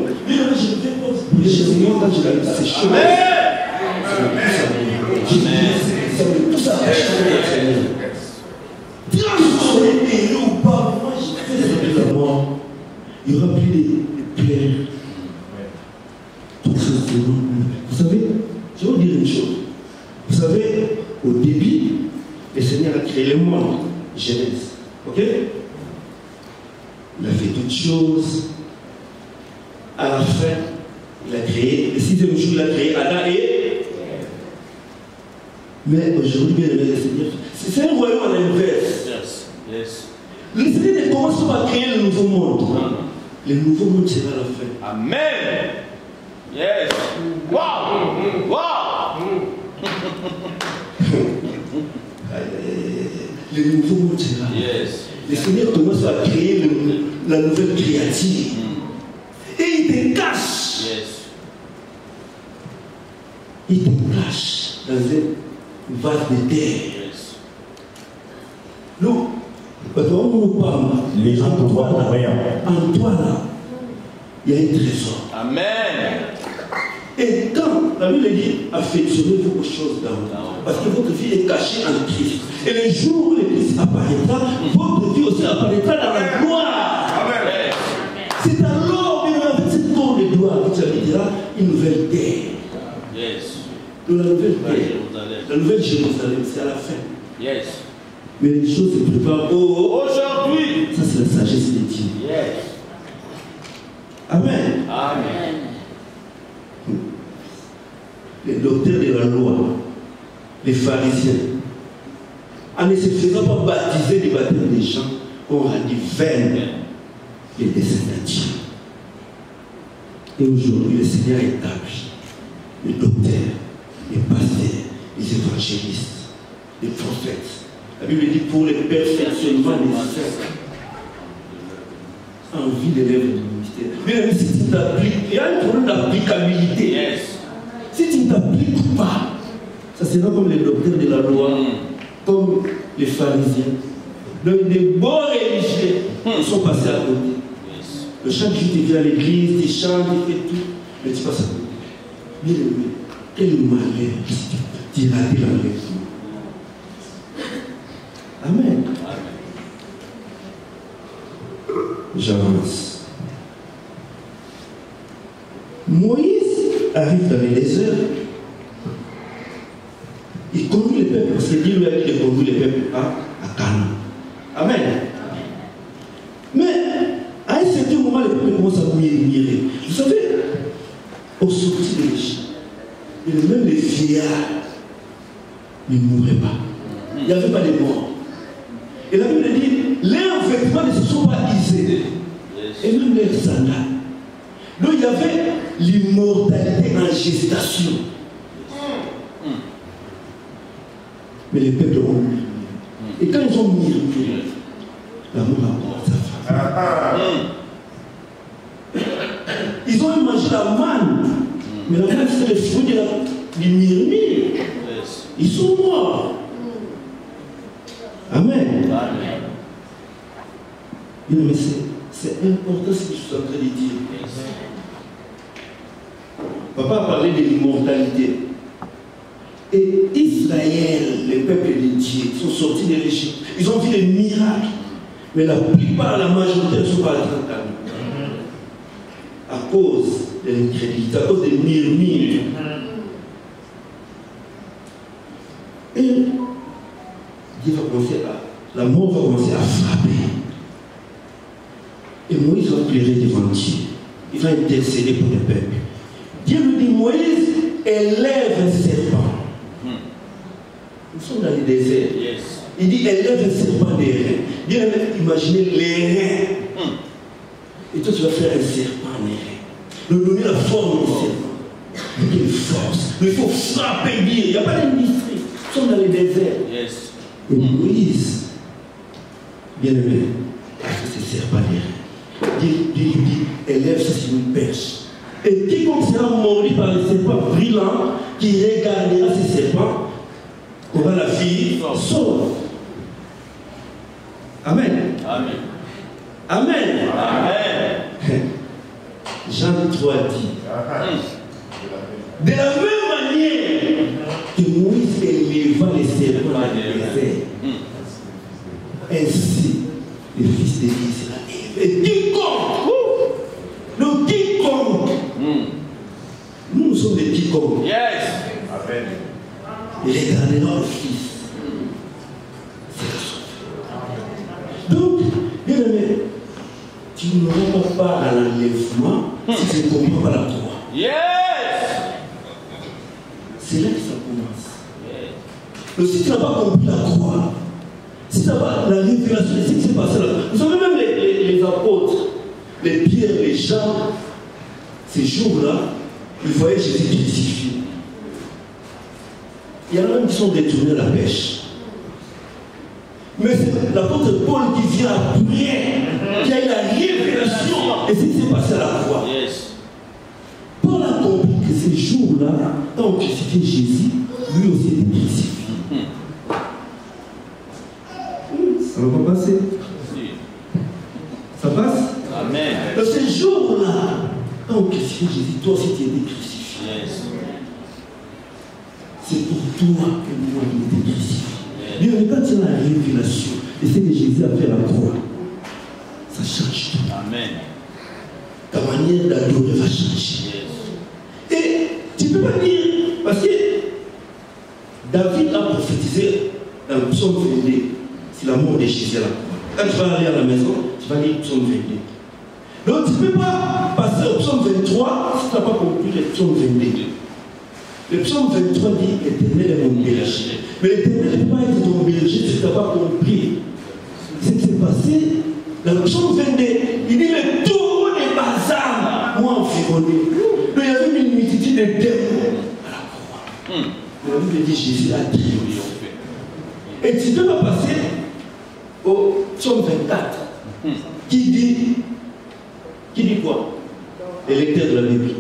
vais pas vous dire, quand je l'ai vu, c'est chaud. Ça me pousse à changer le Seigneur. Transformer les héros ou pas, moi je fais des mort. Il y aura plus de plaire. Toutes choses seront. Vous savez, je vais vous dire une chose. Vous savez, au début, le Seigneur a créé le monde, Genèse. Ok? Il a fait toutes choses. À la fin, il a créé, le sixième jour, il a créé Adam et. Mais aujourd'hui, bien aimé le Seigneur, c'est un royaume à l'inverse. Le Seigneur ne commence pas à créer le nouveau monde. Le nouveau monde sera à la fin. Amen. Yes. Wow. Wow. Le nouveau monde sera. Yes. Le Seigneur commence à créer la nouvelle créature. Et il te cache. Yes. Il te cache dans un vase de terre. Yes. Donc, les gens ne voient rien. En toi là, il y a un trésor. Amen. Et quand la Bible dit, affectionnez-vous aux choses d'en haut. Parce que votre vie est cachée en Christ. Et le jour où le Christ apparaîtra, votre vie aussi apparaîtra dans la gloire. Amen. C'est alors, bien avec cette tour de gloire, que tu habiteras une nouvelle terre. Yes. De la nouvelle terre. La nouvelle Jérusalem, c'est à la fin. Yes. Mais les choses se préparent aujourd'hui. Ça, c'est la sagesse de Dieu. Yes. Amen. Amen. Les docteurs de la loi, les pharisiens, en ne se faisant pas baptiser les baptêmes des gens, ont rendu vaines les desseins de Dieu. Et aujourd'hui, le Seigneur établit les docteurs, les pasteurs, les évangélistes, les prophètes. La Bible dit pour le perfectionnement nécessaire en vue de l'œuvre du ministère. Mais si tu t'appliques, il y a un problème d'applicabilité. Yes. Si tu ne t'appliques pas, ça sera comme les docteurs de la loi, comme les pharisiens. Donc, les bons religieux, ils sont passés à côté. Yes. Le chaque jour, tu viens à l'église, tu chantes, tu fais tout, mais tu passes à côté. Bien aimé, quel malheur tu rates l'enlèvement. Amen. J'avance. Moïse arrive dans le désert. Il conduit le peuple, parce que Dieu lui a dit de conduire le peuple à Canaan. Amen. Mais à un certain moment, le peuple commence à mourir. Vous savez, au sortir de l'Égypte, même les vieillards ne mouraient pas. Il n'y avait pas de mort. Et la Bible dit, leurs vêtements ne se sont pas usés. Et même leurs sandales. Donc il y avait l'immortalité en gestation. Mais les peuples ont murmuré. Et quand ils ont murmuré, l'amour a porté sa femme. Ils ont mangé la manne. Mais la manne, c'est le fruit du murmure. Ils sont morts. Amen. Amen. Mais c'est important ce que je suis en train de dire. Papa a parlé de l'immortalité. Et Israël, les peuples de Dieu, sont sortis de l'Égypte. Ils ont vu des miracles. Mais la plupart, la majorité ne sont pas en train de à cause de l'incrédulité, à cause des murmures. Et Dieu va commencer la mort va commencer à frapper. Et Moïse va pleurer devant Dieu. Il va intercéder pour le peuple. Dieu lui dit, Moïse, élève un serpent. Nous sommes dans le désert. Yes. Il dit, élève un serpent des reins. Dieu va imaginer les reins. Et toi, tu vas faire un serpent des reins. Lui donner la forme du serpent. Il y a une force. Mais il faut frapper bien. Il n'y a pas d'industrie. Nous sommes dans le désert. Yes. Et Moïse, bien aimé, parce que c'est serpent des reins. Dieu lui dit, élève ça sur une perche. Et quiconque sera mordu par le serpent brillant, qui regardera ce serpent, aura la vie sauve. Amen. Amen. Amen. Amen. Jean 3 dit, de la même manière que Moïse éleva les serpents dans le désert, ainsi les fils d'Israël et quiconque, nous sommes des quiconque. Yes. Amen. Et regardera le fils. C'est la sauve. Donc, bien aimé, tu n'auras pas part à l'enlèvement si tu ne comprends pas la croix. Yes. C'est là que ça commence. Donc si tu n'as pas compris la croix, si tu n'as pas la révélation de ce qui s'est passé là, vous savez même les apôtres, les Pierre, les Jean, ces jours-là, ils voyaient Jésus crucifié. Il y en a même qui sont détournés à la pêche. Mais c'est l'apôtre Paul qui vient après, qui a eu la révélation de ce qui s'est passé à la croix. Yes. Paul a compris que ces jours-là, quand on crucifiait Jésus, lui aussi était crucifié. Ça va pas passer. Ça passe? Amen. Dans ces jours-là, quand on crucifiait Jésus, toi aussi tu étais crucifié. Yes. C'est pour toi que moi qui étais crucifié. Mais quand tu as la révélation de ce que Jésus a fait à la croix, ça change tout. Amen. Ta manière d'adorer va changer. Yes. Et tu ne peux pas dire, parce que David a prophétisé dans le psaume 22, C'est l'amour de Jésus à la croix. Quand tu vas aller à la maison, tu vas lire psaume 22. Donc tu ne peux pas passer au psaume 23 si tu n'as pas compris le psaume 22. Le psaume 23 dit l'Éternel est mon berger. Mais l'Éternel ne peut pas être ton berger si tu n'as pas compris ce qui s'est passé. Dans le psaume 22, il dit le taureau des bazars m'ont environné. Donc il y avait une multitude de démons à la croix. La Bible dit Jésus a triomphé. Et tu ne peux pas passer au psaume 24 qui dit quoi? Les lecteurs de la Bible.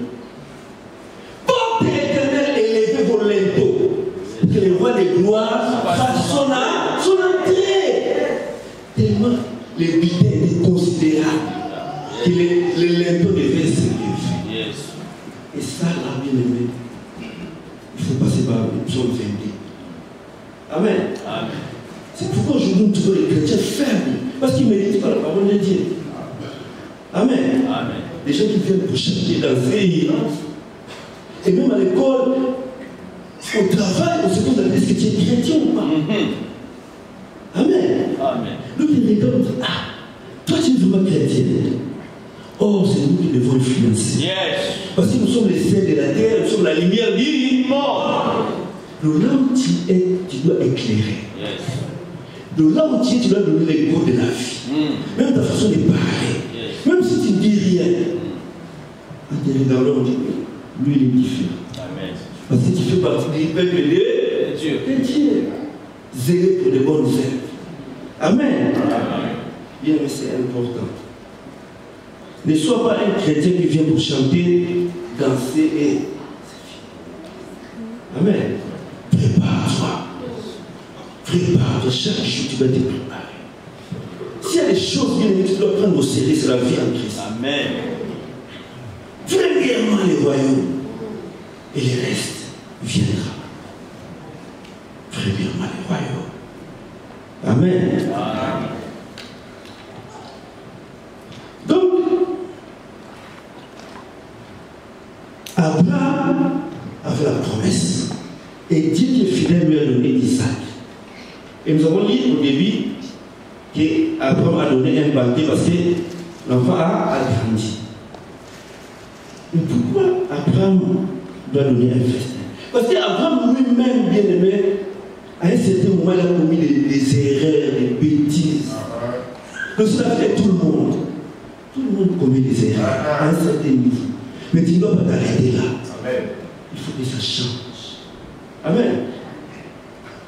Portez l'Éternel, élevez vos linteaux, que les rois de gloire fassent son entrée. Tellement les biens étaient considérables que les linteaux devaient se lever. Et ça, là, bien aimé, il faut passer par le psaume 22. Amen. Amen. C'est pourquoi aujourd'hui nous trouvons les chrétiens faibles, parce qu'ils ne méritent pas la parole de Dieu. Amen. Amen. Les gens qui viennent pour chanter, danser, et même à l'école, au travail, on se pose la question, est-ce que tu es chrétien ou pas? Amen. Amen. Nous qui regardons, toi tu es vraiment chrétien. Or, c'est nous qui devons influencer. Yes. Parce que nous sommes les sels de la terre, nous sommes la lumière du monde. Le là où tu es, tu dois éclairer. Yes. De là où tu es, tu dois donner les goûts de la vie. Même ta façon de parler. Yes. Même si tu ne dis rien. En te regardant, on dit, lui il est différent. Amen. Parce que tu fais partie du peuple de Dieu. Zélé pour les bonnes œuvres. Amen. Amen. Bien, mais c'est important. Ne sois pas un chrétien qui vient pour chanter, danser et c'est fini. Amen. Prépare-toi. Prépare-toi. Chaque jour, tu dois te préparer. S'il y a des choses bien aimées, tu dois prendre au sérieux, c'est la vie en Christ. Amen. Premièrement, les royaumes et le reste viendra. Premièrement, les royaumes. Amen. Amen. Donc, Abraham avait la promesse. Et Dieu qui est fidèle lui a donné Isaac. Et nous avons lu au début qu'Abraham a donné un banquet parce que l'enfant a grandi. Mais pourquoi Abraham doit donner un festin? Parce qu'Abraham lui-même, bien aimé, à un certain moment, il a commis des erreurs, des bêtises. Donc cela fait tout le monde. Tout le monde commet des erreurs à un certain niveau. Mais tu ne dois pas t'arrêter là. Amen. Il faut que ça change. Amen.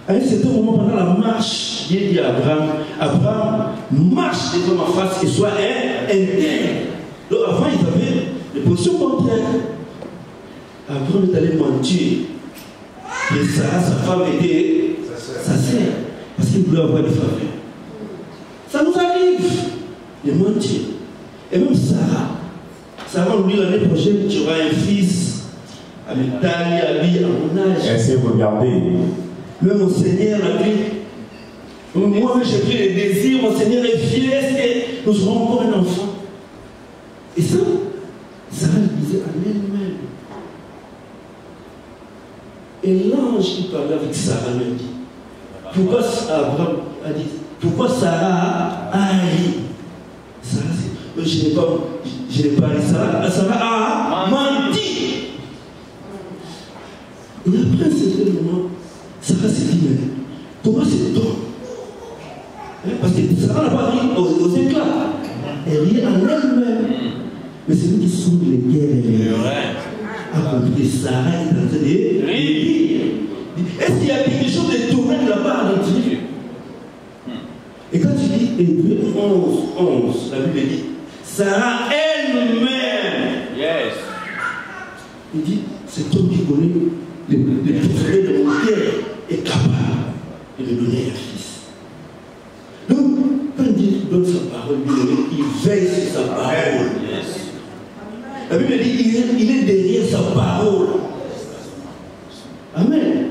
À un certain moment, pendant la marche, Dieu dit à Abraham, Abraham, marche devant ma face et sois intègre. Donc avant, ils avaient des positions contraires. Abraham est allé mentir. Et Sarah, sa femme, était sa sœur. Parce qu'il voulait avoir des faveurs. Ça nous arrive de mentir. Et même Sarah nous dit l'année prochaine, tu auras un fils avec taille, habillé à mon âge. Elle s'est regardée. Même mon Seigneur a dit, moi j'ai pris les désirs, mon Seigneur est fier, et nous aurons encore un enfant. Et ça, Sarah le disait à elle-même. Et l'ange qui parlait avec Sarah lui dit, pourquoi Abraham a dit, pourquoi Sarah a ri? Sarah, je n'ai pas ri. Sarah a menti. Et après un certain moment, Sarah s'est dit, mais comment c'est donc? Parce que Sarah n'a pas ri aux éclats. Elle riait en elle-même. Mais c'est lui qui soude les guerres. A compris que Sarah est en train de rire. Est-ce qu'il y a quelque chose de tourné de la part de Dieu? Et quand tu lis Hébreux 11, la Bible dit, Sarah elle-même, yes. Il dit, cet homme qui connaît les profondeurs de mon cœur est capable de me donner un fils. Donc, quand Dieu donne sa parole, il veille sur sa parole. Yes. La Bible dit, il est derrière sa parole. Amen.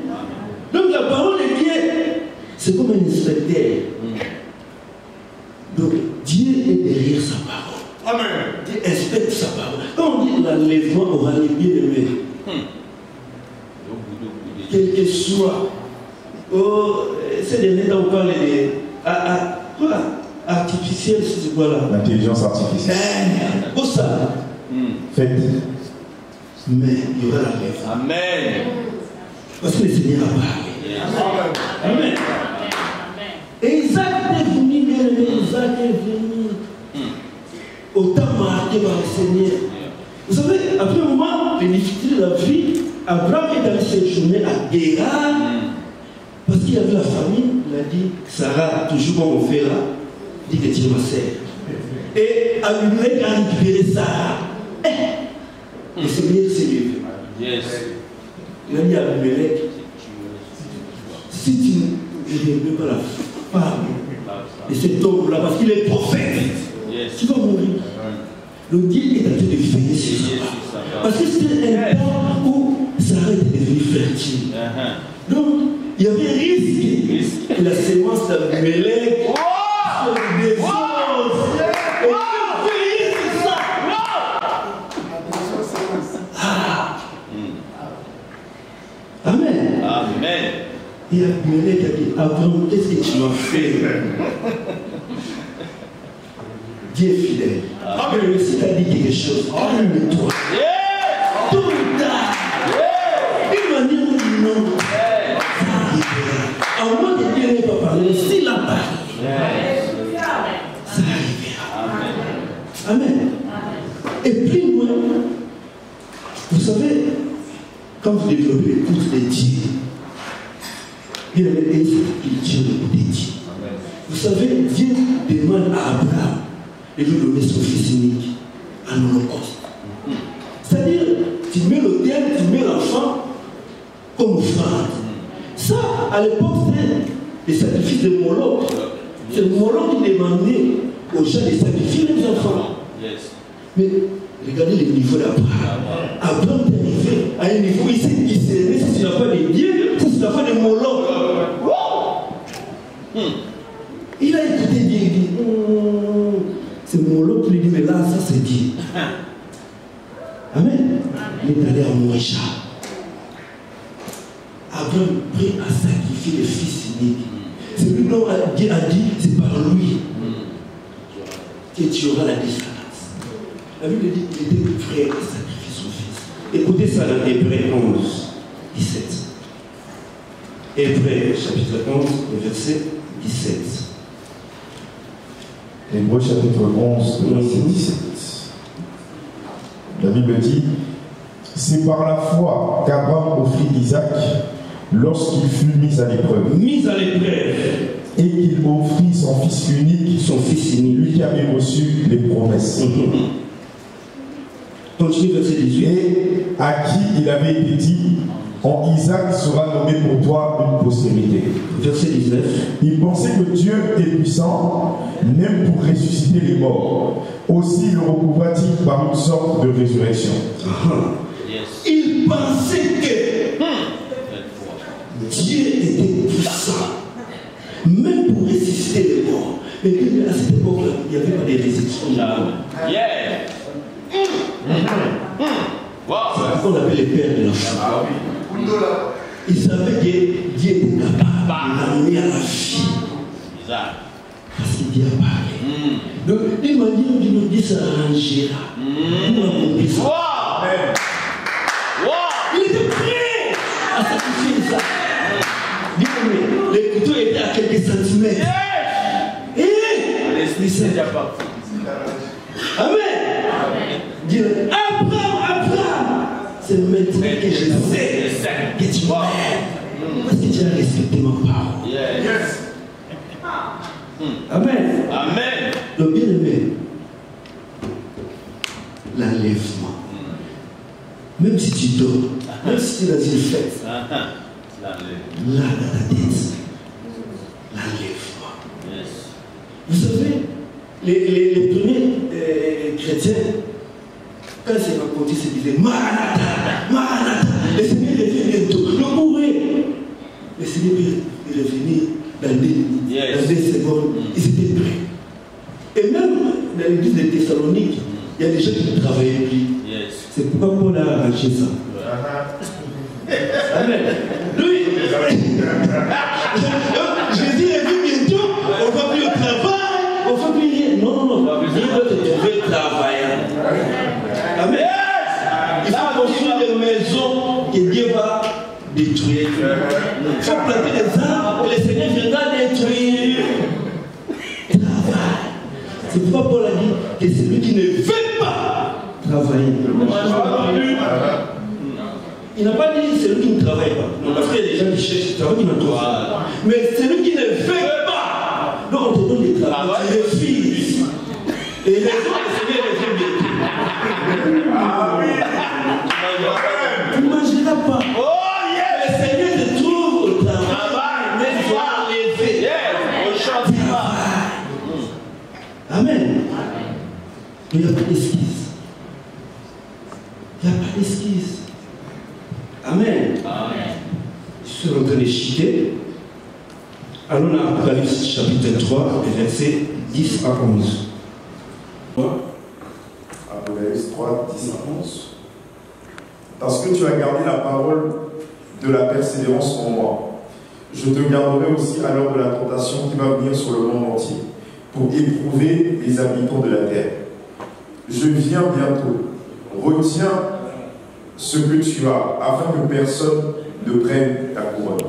Donc la parole de Dieu, c'est comme un inspecteur. Donc Dieu est derrière sa parole. Amen. Dieu inspecte sa parole. Quand on dit l'enlèvement aura les bien aimés, quel que soit, ces derniers temps on parle Quoi artificielle, c'est quoi là? L'intelligence artificielle. Où ça? Faites. Mais il y aura la rêve. Amen. Parce que le Seigneur a parlé. Amen. Et Isaac est venu, bien aimé, Isaac est venu. Autant marqué par le Seigneur. Vous savez, après un moment, les difficultés de la vie, Abraham est allé séjourner à Guérar. Parce qu'il avait la famille, il a dit, Sarah, toujours comme on fait là, dit que tu es ma sœur. Et Abimelech a récupéré Sarah. Le Seigneur s'est levé. Yes. Il a dit à Abimelech, si tu ne réveilles pas la femme de cet homme-là, parce qu'il est prophète, tu vas mourir. Le Dieu est en train de veiller sur ça. Parce que c'était un temps où Sarah était devenue fertile. Donc, il y avait risque que la sémence d'Abimelech se défense. Et Dieu veillait sur ça. Amen. Amen. Et Abimelech a dit, Abraham, qu'est-ce que tu as fait? Dieu est fidèle. Mais si tu as dit quelque chose, calme-toi. Tout le temps. Une manière ou d'une autre, ça arrivera. À moins que Dieu n'ait pas parlé, s'il a parlé, ça arrivera. Amen. Et plus loin, vous savez, quand vous développez l'écoute de Dieu, il y a il tient l'écoute de Dieu. Vous savez, Dieu demande à Abraham de lui donner son fils unique en holocauste. C'est-à-dire, tu mets l'autel, tu mets l'enfant comme offrande. Ça, à l'époque, c'était les sacrifices de Moloch. C'est Moloch qui demandait aux gens de sacrifier les enfants. Mais regardez le niveau d'Abraham. Abraham est arrivé à un niveau, il s'est discerné si c'est la foi de Dieu, si c'est la foi de Moloch. Il a écouté Dieu, il dit, c'est Moloch qui lui dit, mais là, ça c'est Dieu. Amen. Il est allé à Moïcha. Abraham prêt à sacrifier le fils unique. C'est lui dont Dieu a dit, c'est par lui que tu auras la descendance. La Bible dit qu'il était prêt à sacrifier son fils. Écoutez ça dans Hébreux 11, 17. Hébreux chapitre 11, verset 17. Hébreux chapitre 11, verset 17. La Bible dit, c'est par la foi qu'Abraham offrit Isaac lorsqu'il fut mis à l'épreuve. Mis à l'épreuve. Et qu'il offrit son fils unique, lui qui avait reçu les promesses. Continue verset 18. Et à qui il avait été dit, en Isaac sera nommé pour toi une postérité. Verset 19. Il pensait que Dieu est puissant, même pour ressusciter les morts. Aussi le recouvra-t-il par une sorte de résurrection. Il pensait que Dieu était puissant, même pour ressusciter les morts. Mais à cette époque-là, il n'y avait pas de résurrection. C'est ce qu'on appelle les pères de l'enfant. Ils savaient que Dieu était capable de l'amener à la vie. Parce qu'il Dieu a parlé. Donc, d'une manière ou d'une autre, Dieu s'arrangera pour accomplir ça. Il était prêt à sacrifier ça. Bien aimé, les couteaux étaient à quelques centimètres. Et l'Esprit Saint n'a pas. Amen. Dieu, Abraham, c'est maintenant que je sais que tu m'aimes. Parce que tu as respecté ma parole. Amen. Amen. Donc, bien aimé, l'enlèvement. Même si tu dors, même si tu es dans une fête, là dans ta tête, l'enlèvement. Vous savez, les premiers chrétiens, quand ils s'est rencontrés, ils se disaient Maranatha, Maranatha, le Seigneur revient bientôt. Le bourré, le Seigneur est revenu dans des secondes. Ils étaient prêts. Et même dans l'église de Thessalonique, il y a des gens qui ne travaillaient plus. C'est pourquoi Paul a arraché ça. Amen. Lui, Jésus est venu bientôt, on va faut planter des arbres et le Seigneur viendra détruire. Travail. C'est pourquoi Paul a dit que celui qui ne veut pas travailler. Il n'a pas dit celui qui ne travaille pas. Non, parce qu'il y a des gens qui cherchent du travail qui n'en trouvent pas. Mais celui qui ne veut pas. Donc on te donne des travaux, tu refuses. Et les autres, le Seigneur les fait bientôt. Tu ne mangeras pas. Le Seigneur te trouve au travail, mais il faut enlever. Amen. Mais il n'y a pas d'esquisse. Il n'y a pas d'esquisse. Amen. Je suis en train de chuter. Allons à Apocalypse chapitre 3, versets 10 à 11. Apocalypse 3, 10 à 11. Parce que tu as gardé la parole de la persévérance en moi, je te garderai aussi à l'heure de la tentation qui va venir sur le monde entier, pour éprouver les habitants de la terre. Je viens bientôt. Retiens ce que tu as, afin que personne ne prenne ta couronne.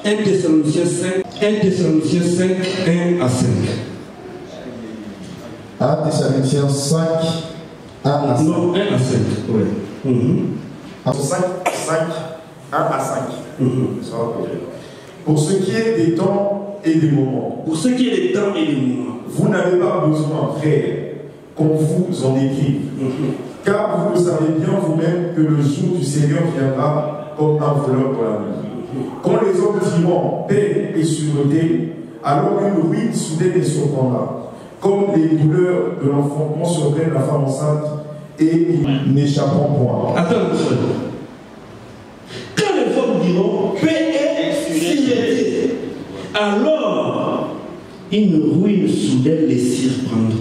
1 Thessaloniciens 5, 1 à 5. 1 Thessaloniciens 5, 1 à 5. Non, 1 à 5, oui. 5, 1 à 5. Pour ce qui est des temps et des moments. Pour ce qui est des temps et des moments. Vous n'avez pas besoin, frères, qu'on vous en écrive. Car vous le savez bien vous-même que le jour du Seigneur viendra comme un voleur dans la nuit. Quand les hommes diront paix et sûreté, alors une ruine soudaine les surprendra, comme les douleurs de l'enfantement surprennent la femme enceinte et ils n'échapperont point. Attends, frère. Quand les femmes diront paix et sûreté, alors une ruine soudaine les surprendra.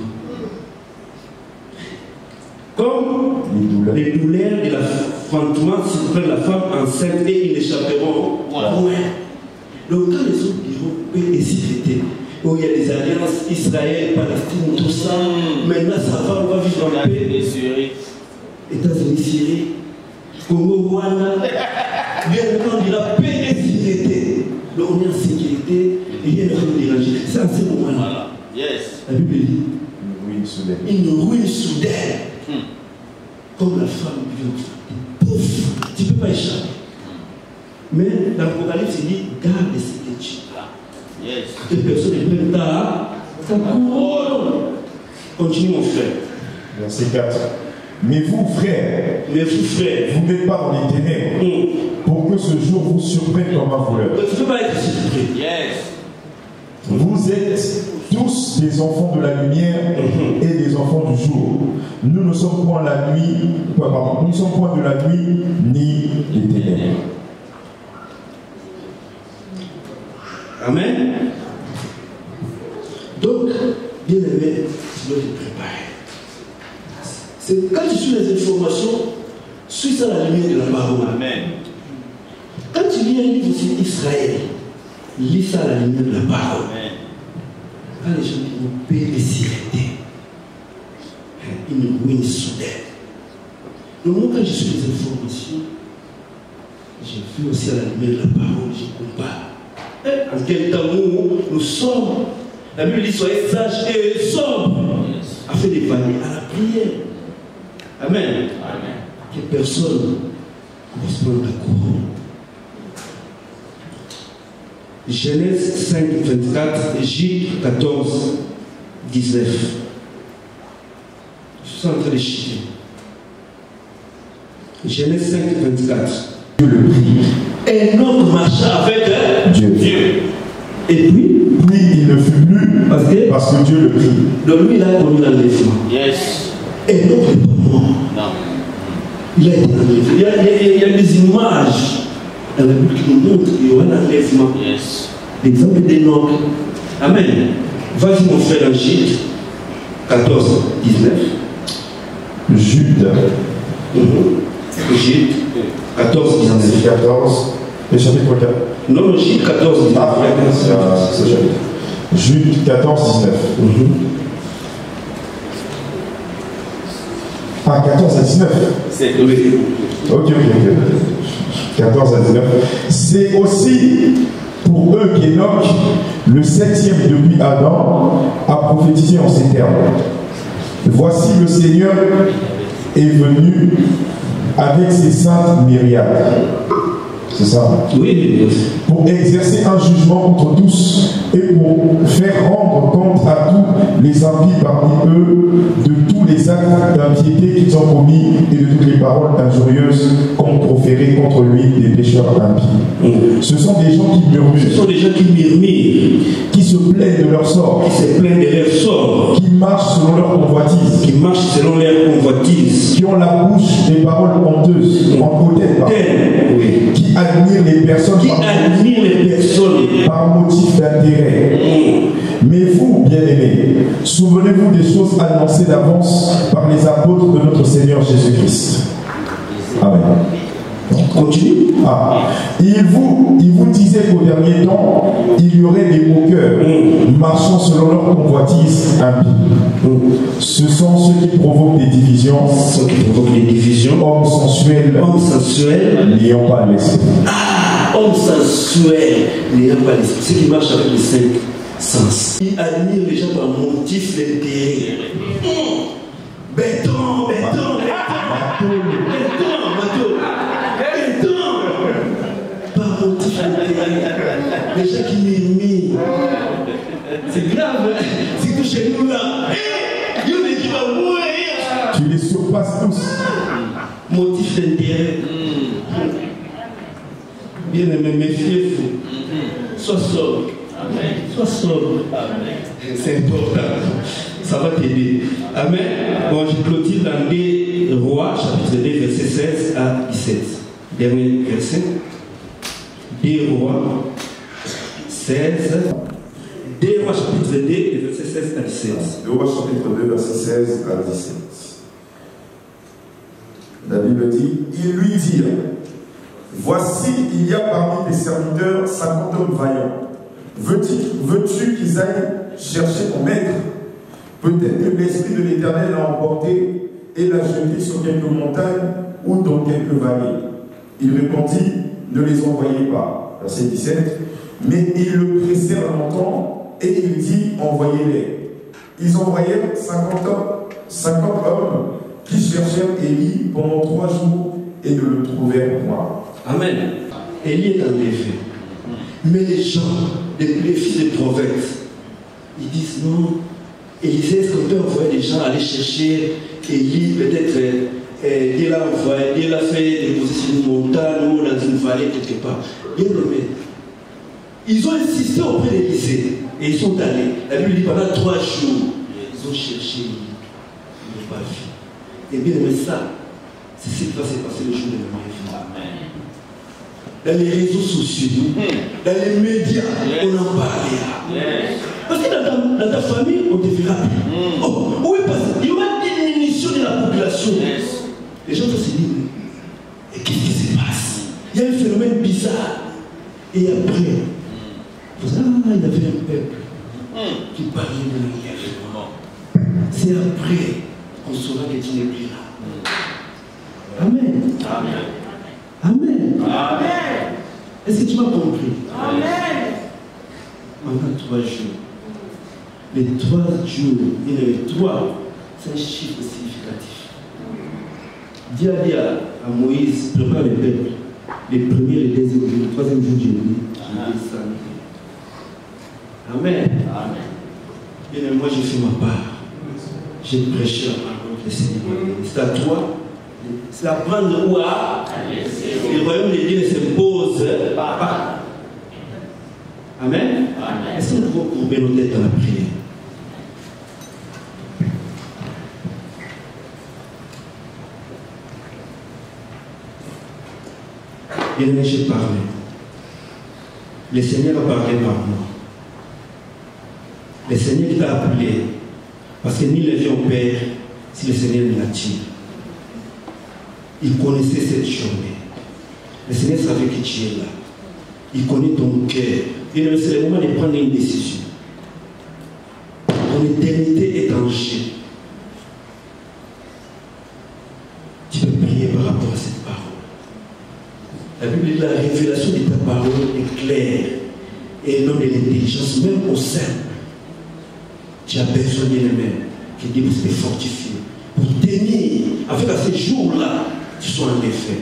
Comme les douleurs de l'affrontement surprennent la femme enceinte et ils n'échapperont point. Donc quand les autres diront paix et sûreté, où il y a des alliances Israël, Palestine, tout ça, maintenant ça va, on va vivre en paix. États-Unis, Syrie, Congo, Rwanda, bien on dira paix et sécurité. Donc on est en sécurité et rien ne va nous déranger. C'est en ce moment-là. La Bible dit une ruine soudaine. Comme la femme vient. Pouf, tu ne peux pas échapper. Mais dans l'Apocalypse, il dit garde ce que tu as. Que personne ne prenne ta couronne. Continue mon frère. Verset 4. Mais vous, frères, vous n'êtes pas dans les ténèbres, pour que ce jour vous surprenne comme un voleur. Tu ne peux pas être surpris. Vous êtes tous des enfants de la lumière et des enfants du jour. Nous ne sommes point la nuit, nous ne sommes point de la nuit ni des ténèbres. Amen. Donc, bien aimé, tu dois te préparer. Quand tu suis les informations, suis ça à la lumière de la parole. Amen. Quand tu lis un livre sur Israël, lis ça à la lumière de la parole. Amen. Quand les gens disent paix et sécurité, une ruine soudaine. Donc moi, quand je suis les informations, je fais aussi à la lumière de la parole, je compare. En quel temps nous sommes, la Bible dit soyez sages et sobres, afin de d'évaluer à la prière. Amen. Amen. Que personne ne se prenne la couronne. Genèse 5, 24, Jude 14, 19. Je suis en train de chier. Genèse 5, 24. Dieu le prit. Enoch marcha avec Dieu. Et puis il ne fut plus parce que Dieu le prit. Donc lui, il a connu l'enlèvement. Yes. Enoch n'est pas mort. Non. Il a été enlevé. Il y a des images dans la Bible qui nous montrent qu'il y aura l'enlèvement. Yes. L'exemple d'Enoch. Amen. Vas-y mon frère dans Jude 14, 19. Jude. Jude 14, 19. 14. Et chapitre 4. Non, Jude 14, 19. Ah, c'est chapitre. Jude 14, 19. Ah, 14 à 19. C'est Ok. 14 à 19. C'est aussi pour eux qu'Enoch, le 7e depuis Adam, a prophétisé en ces termes. Voici le Seigneur est venu avec ses saintes myriades. C'est ça? Oui. Pour exercer un jugement contre tous et pour faire rendre compte à tous les impies parmi eux de tous les actes d'impiété qu'ils ont commis et de toutes les paroles injurieuses qu'ont proférées contre lui des pécheurs impies. Ce sont des gens qui murmurent. Ce sont des gens qui murmurent, qui se plaignent de leur sort, qui se plaignent de leur sort, qui marchent selon leur convoitise, qui marchent selon leur convoitise, qui ont la bouche des paroles honteuses, en hautaine, oui, qui admirent les personnes par motif d'intérêt. Mais vous, bien-aimés, souvenez-vous des choses annoncées d'avance par les apôtres de notre Seigneur Jésus-Christ. Amen. Continue. Il vous disait qu'au dernier temps, il y aurait des moqueurs marchant selon leur convoitise impie. Ce sont ceux qui provoquent des divisions. Hommes sensuels. N'ayant pas l'esprit. Hommes sensuels. N'ayant pas l'esprit. Ceux qui marchent avec les 5 sens. Ils admirent les gens par motif d'intérêt. Béton. Par motif d'intérêt. Les gens qui murmurent. C'est grave, hein? C'est tout chez nous là. Tu les surpasses tous. Motif d'intérêt. Bien aimé, méfiez-vous. Sois sobre. Sois sobre. C'est important. Ça va t'aider. Amen. Bon, je clôture dans 2 Rois, chapitre 2, verset 16 à 17. Dernier verset. 2 Rois 16. 2 Rois, chapitre 2, verset 16 à 17. 2 Rois, chapitre 2, verset 16 à 17. La Bible dit, ils lui dirent, voici, il y a parmi tes serviteurs 50 hommes vaillants. Veux-tu qu'ils aillent chercher ton maître? Peut-être que l'Esprit de l'Éternel l'a emporté et l'a jeté sur quelques montagnes ou dans quelques vallées. Il répondit, ne les envoyez pas. Verset 17. Mais ils le pressèrent longtemps et il dit, envoyez-les. Ils envoyèrent 50 hommes qui cherchèrent Élie pendant 3 jours et ne le trouvèrent point. Amen. Élie est en effet. Mais les gens, les fils des prophètes, ils disent non. Élisée, est-ce qu'on peut envoyer des gens aller chercher Élie, peut-être Dieu l'a envoyé, Dieu l'a fait déposer sur une montagne ou dans une vallée quelque part. Bien aimé. Ils ont insisté auprès d'Élisée et ils sont allés. La Bible dit pendant 3 jours, ils ont cherché Élie. Ils n'ont pas vu. Et bien aimé, ça, c'est ce qui va se passer le jour de la vie. Dans les réseaux sociaux, dans les médias, on en parlera. Parce que dans ta famille, on te verra plus. Oui, parce qu'il y aura une diminution de la population. Les gens vont se dire, et qu'est-ce qui se passe? Il y a un phénomène bizarre. Et après, il y avait un peuple qui parlait de l'engagement. C'est après qu'on saura que tu n'es plus là. Amen. Amen. Est-ce que tu m'as compris? Amen. Pendant 3 jours. Les 3 jours, il y avait 3, c'est un chiffre significatif. Dieu a dit à Moïse, prépare le peuple, les premiers, les deuxièmes jours, le 3e jour du mois, Amen. Bien, moi j'ai fait ma part. J'ai prêché la parole du Seigneur. C'est à toi. C'est à prendre ou à le royaume de Dieu ne s'impose pas. Amen. Est-ce que nous pouvons courber nos têtes dans la prière? Bien-aimé, j'ai parlé. Le Seigneur a parlé par moi. Le Seigneur qui t'a appelé. Parce que ni le vie au Père si le Seigneur ne l'attire. Il connaissait cette journée. Le Seigneur savait que tu es là. Il connaît ton cœur. C'est le moment de prendre une décision. Ton éternité est en jeu. Tu peux prier par rapport à cette parole. La Bible dit que la révélation de ta parole est claire et non de l'intelligence, même au sein. Tu as besoin de l'aimer, que Dieu puisse te fortifier pour tenir, avec à ces jours-là, tu sois en effet.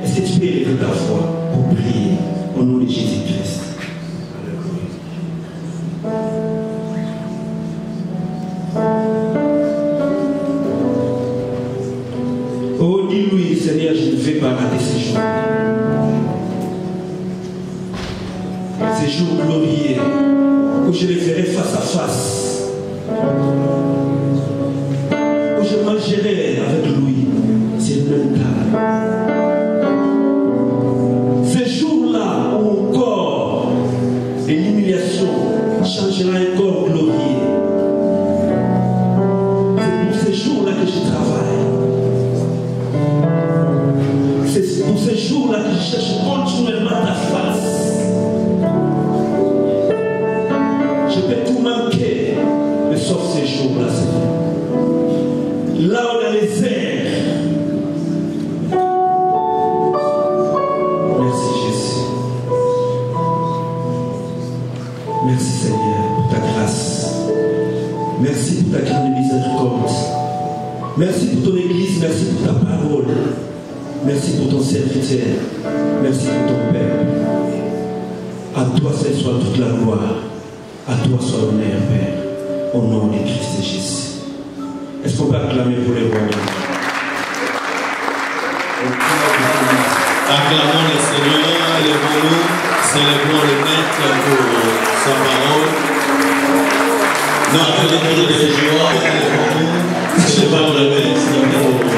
Est-ce que tu peux élever ta voix pour prier au nom de Jésus-Christ? Oh, dis-lui, Seigneur, je ne vais pas rater ces jours. Ces jours glorieux où je les verrai face à face, où je mangerai avec lui, c'est le même table. Ces jours-là où mon corps de l'humiliation changera un corps glorieux. C'est pour ces jours-là que je travaille. C'est pour ces jours-là que je cherche continuellement ta face. Je peux tout manquer, mais sauf ces jours-là, Seigneur. Là où dans les airs. Merci Jésus. Merci Seigneur pour ta grâce. Merci pour ta grande miséricorde. Merci pour ton Église, merci pour ta parole. Merci pour ton serviteur. Merci pour ton Père. À toi seul soit toute la gloire. À toi soit l'honneur, Père. Au nom de Christ Jésus. Est-ce qu'on peut acclamer pour les rois? Acclamons le Seigneur, élevons-nous, célébrons le Maître pour sa parole. Notre Dieu de joie, élevons-nous, célébrons le Maître.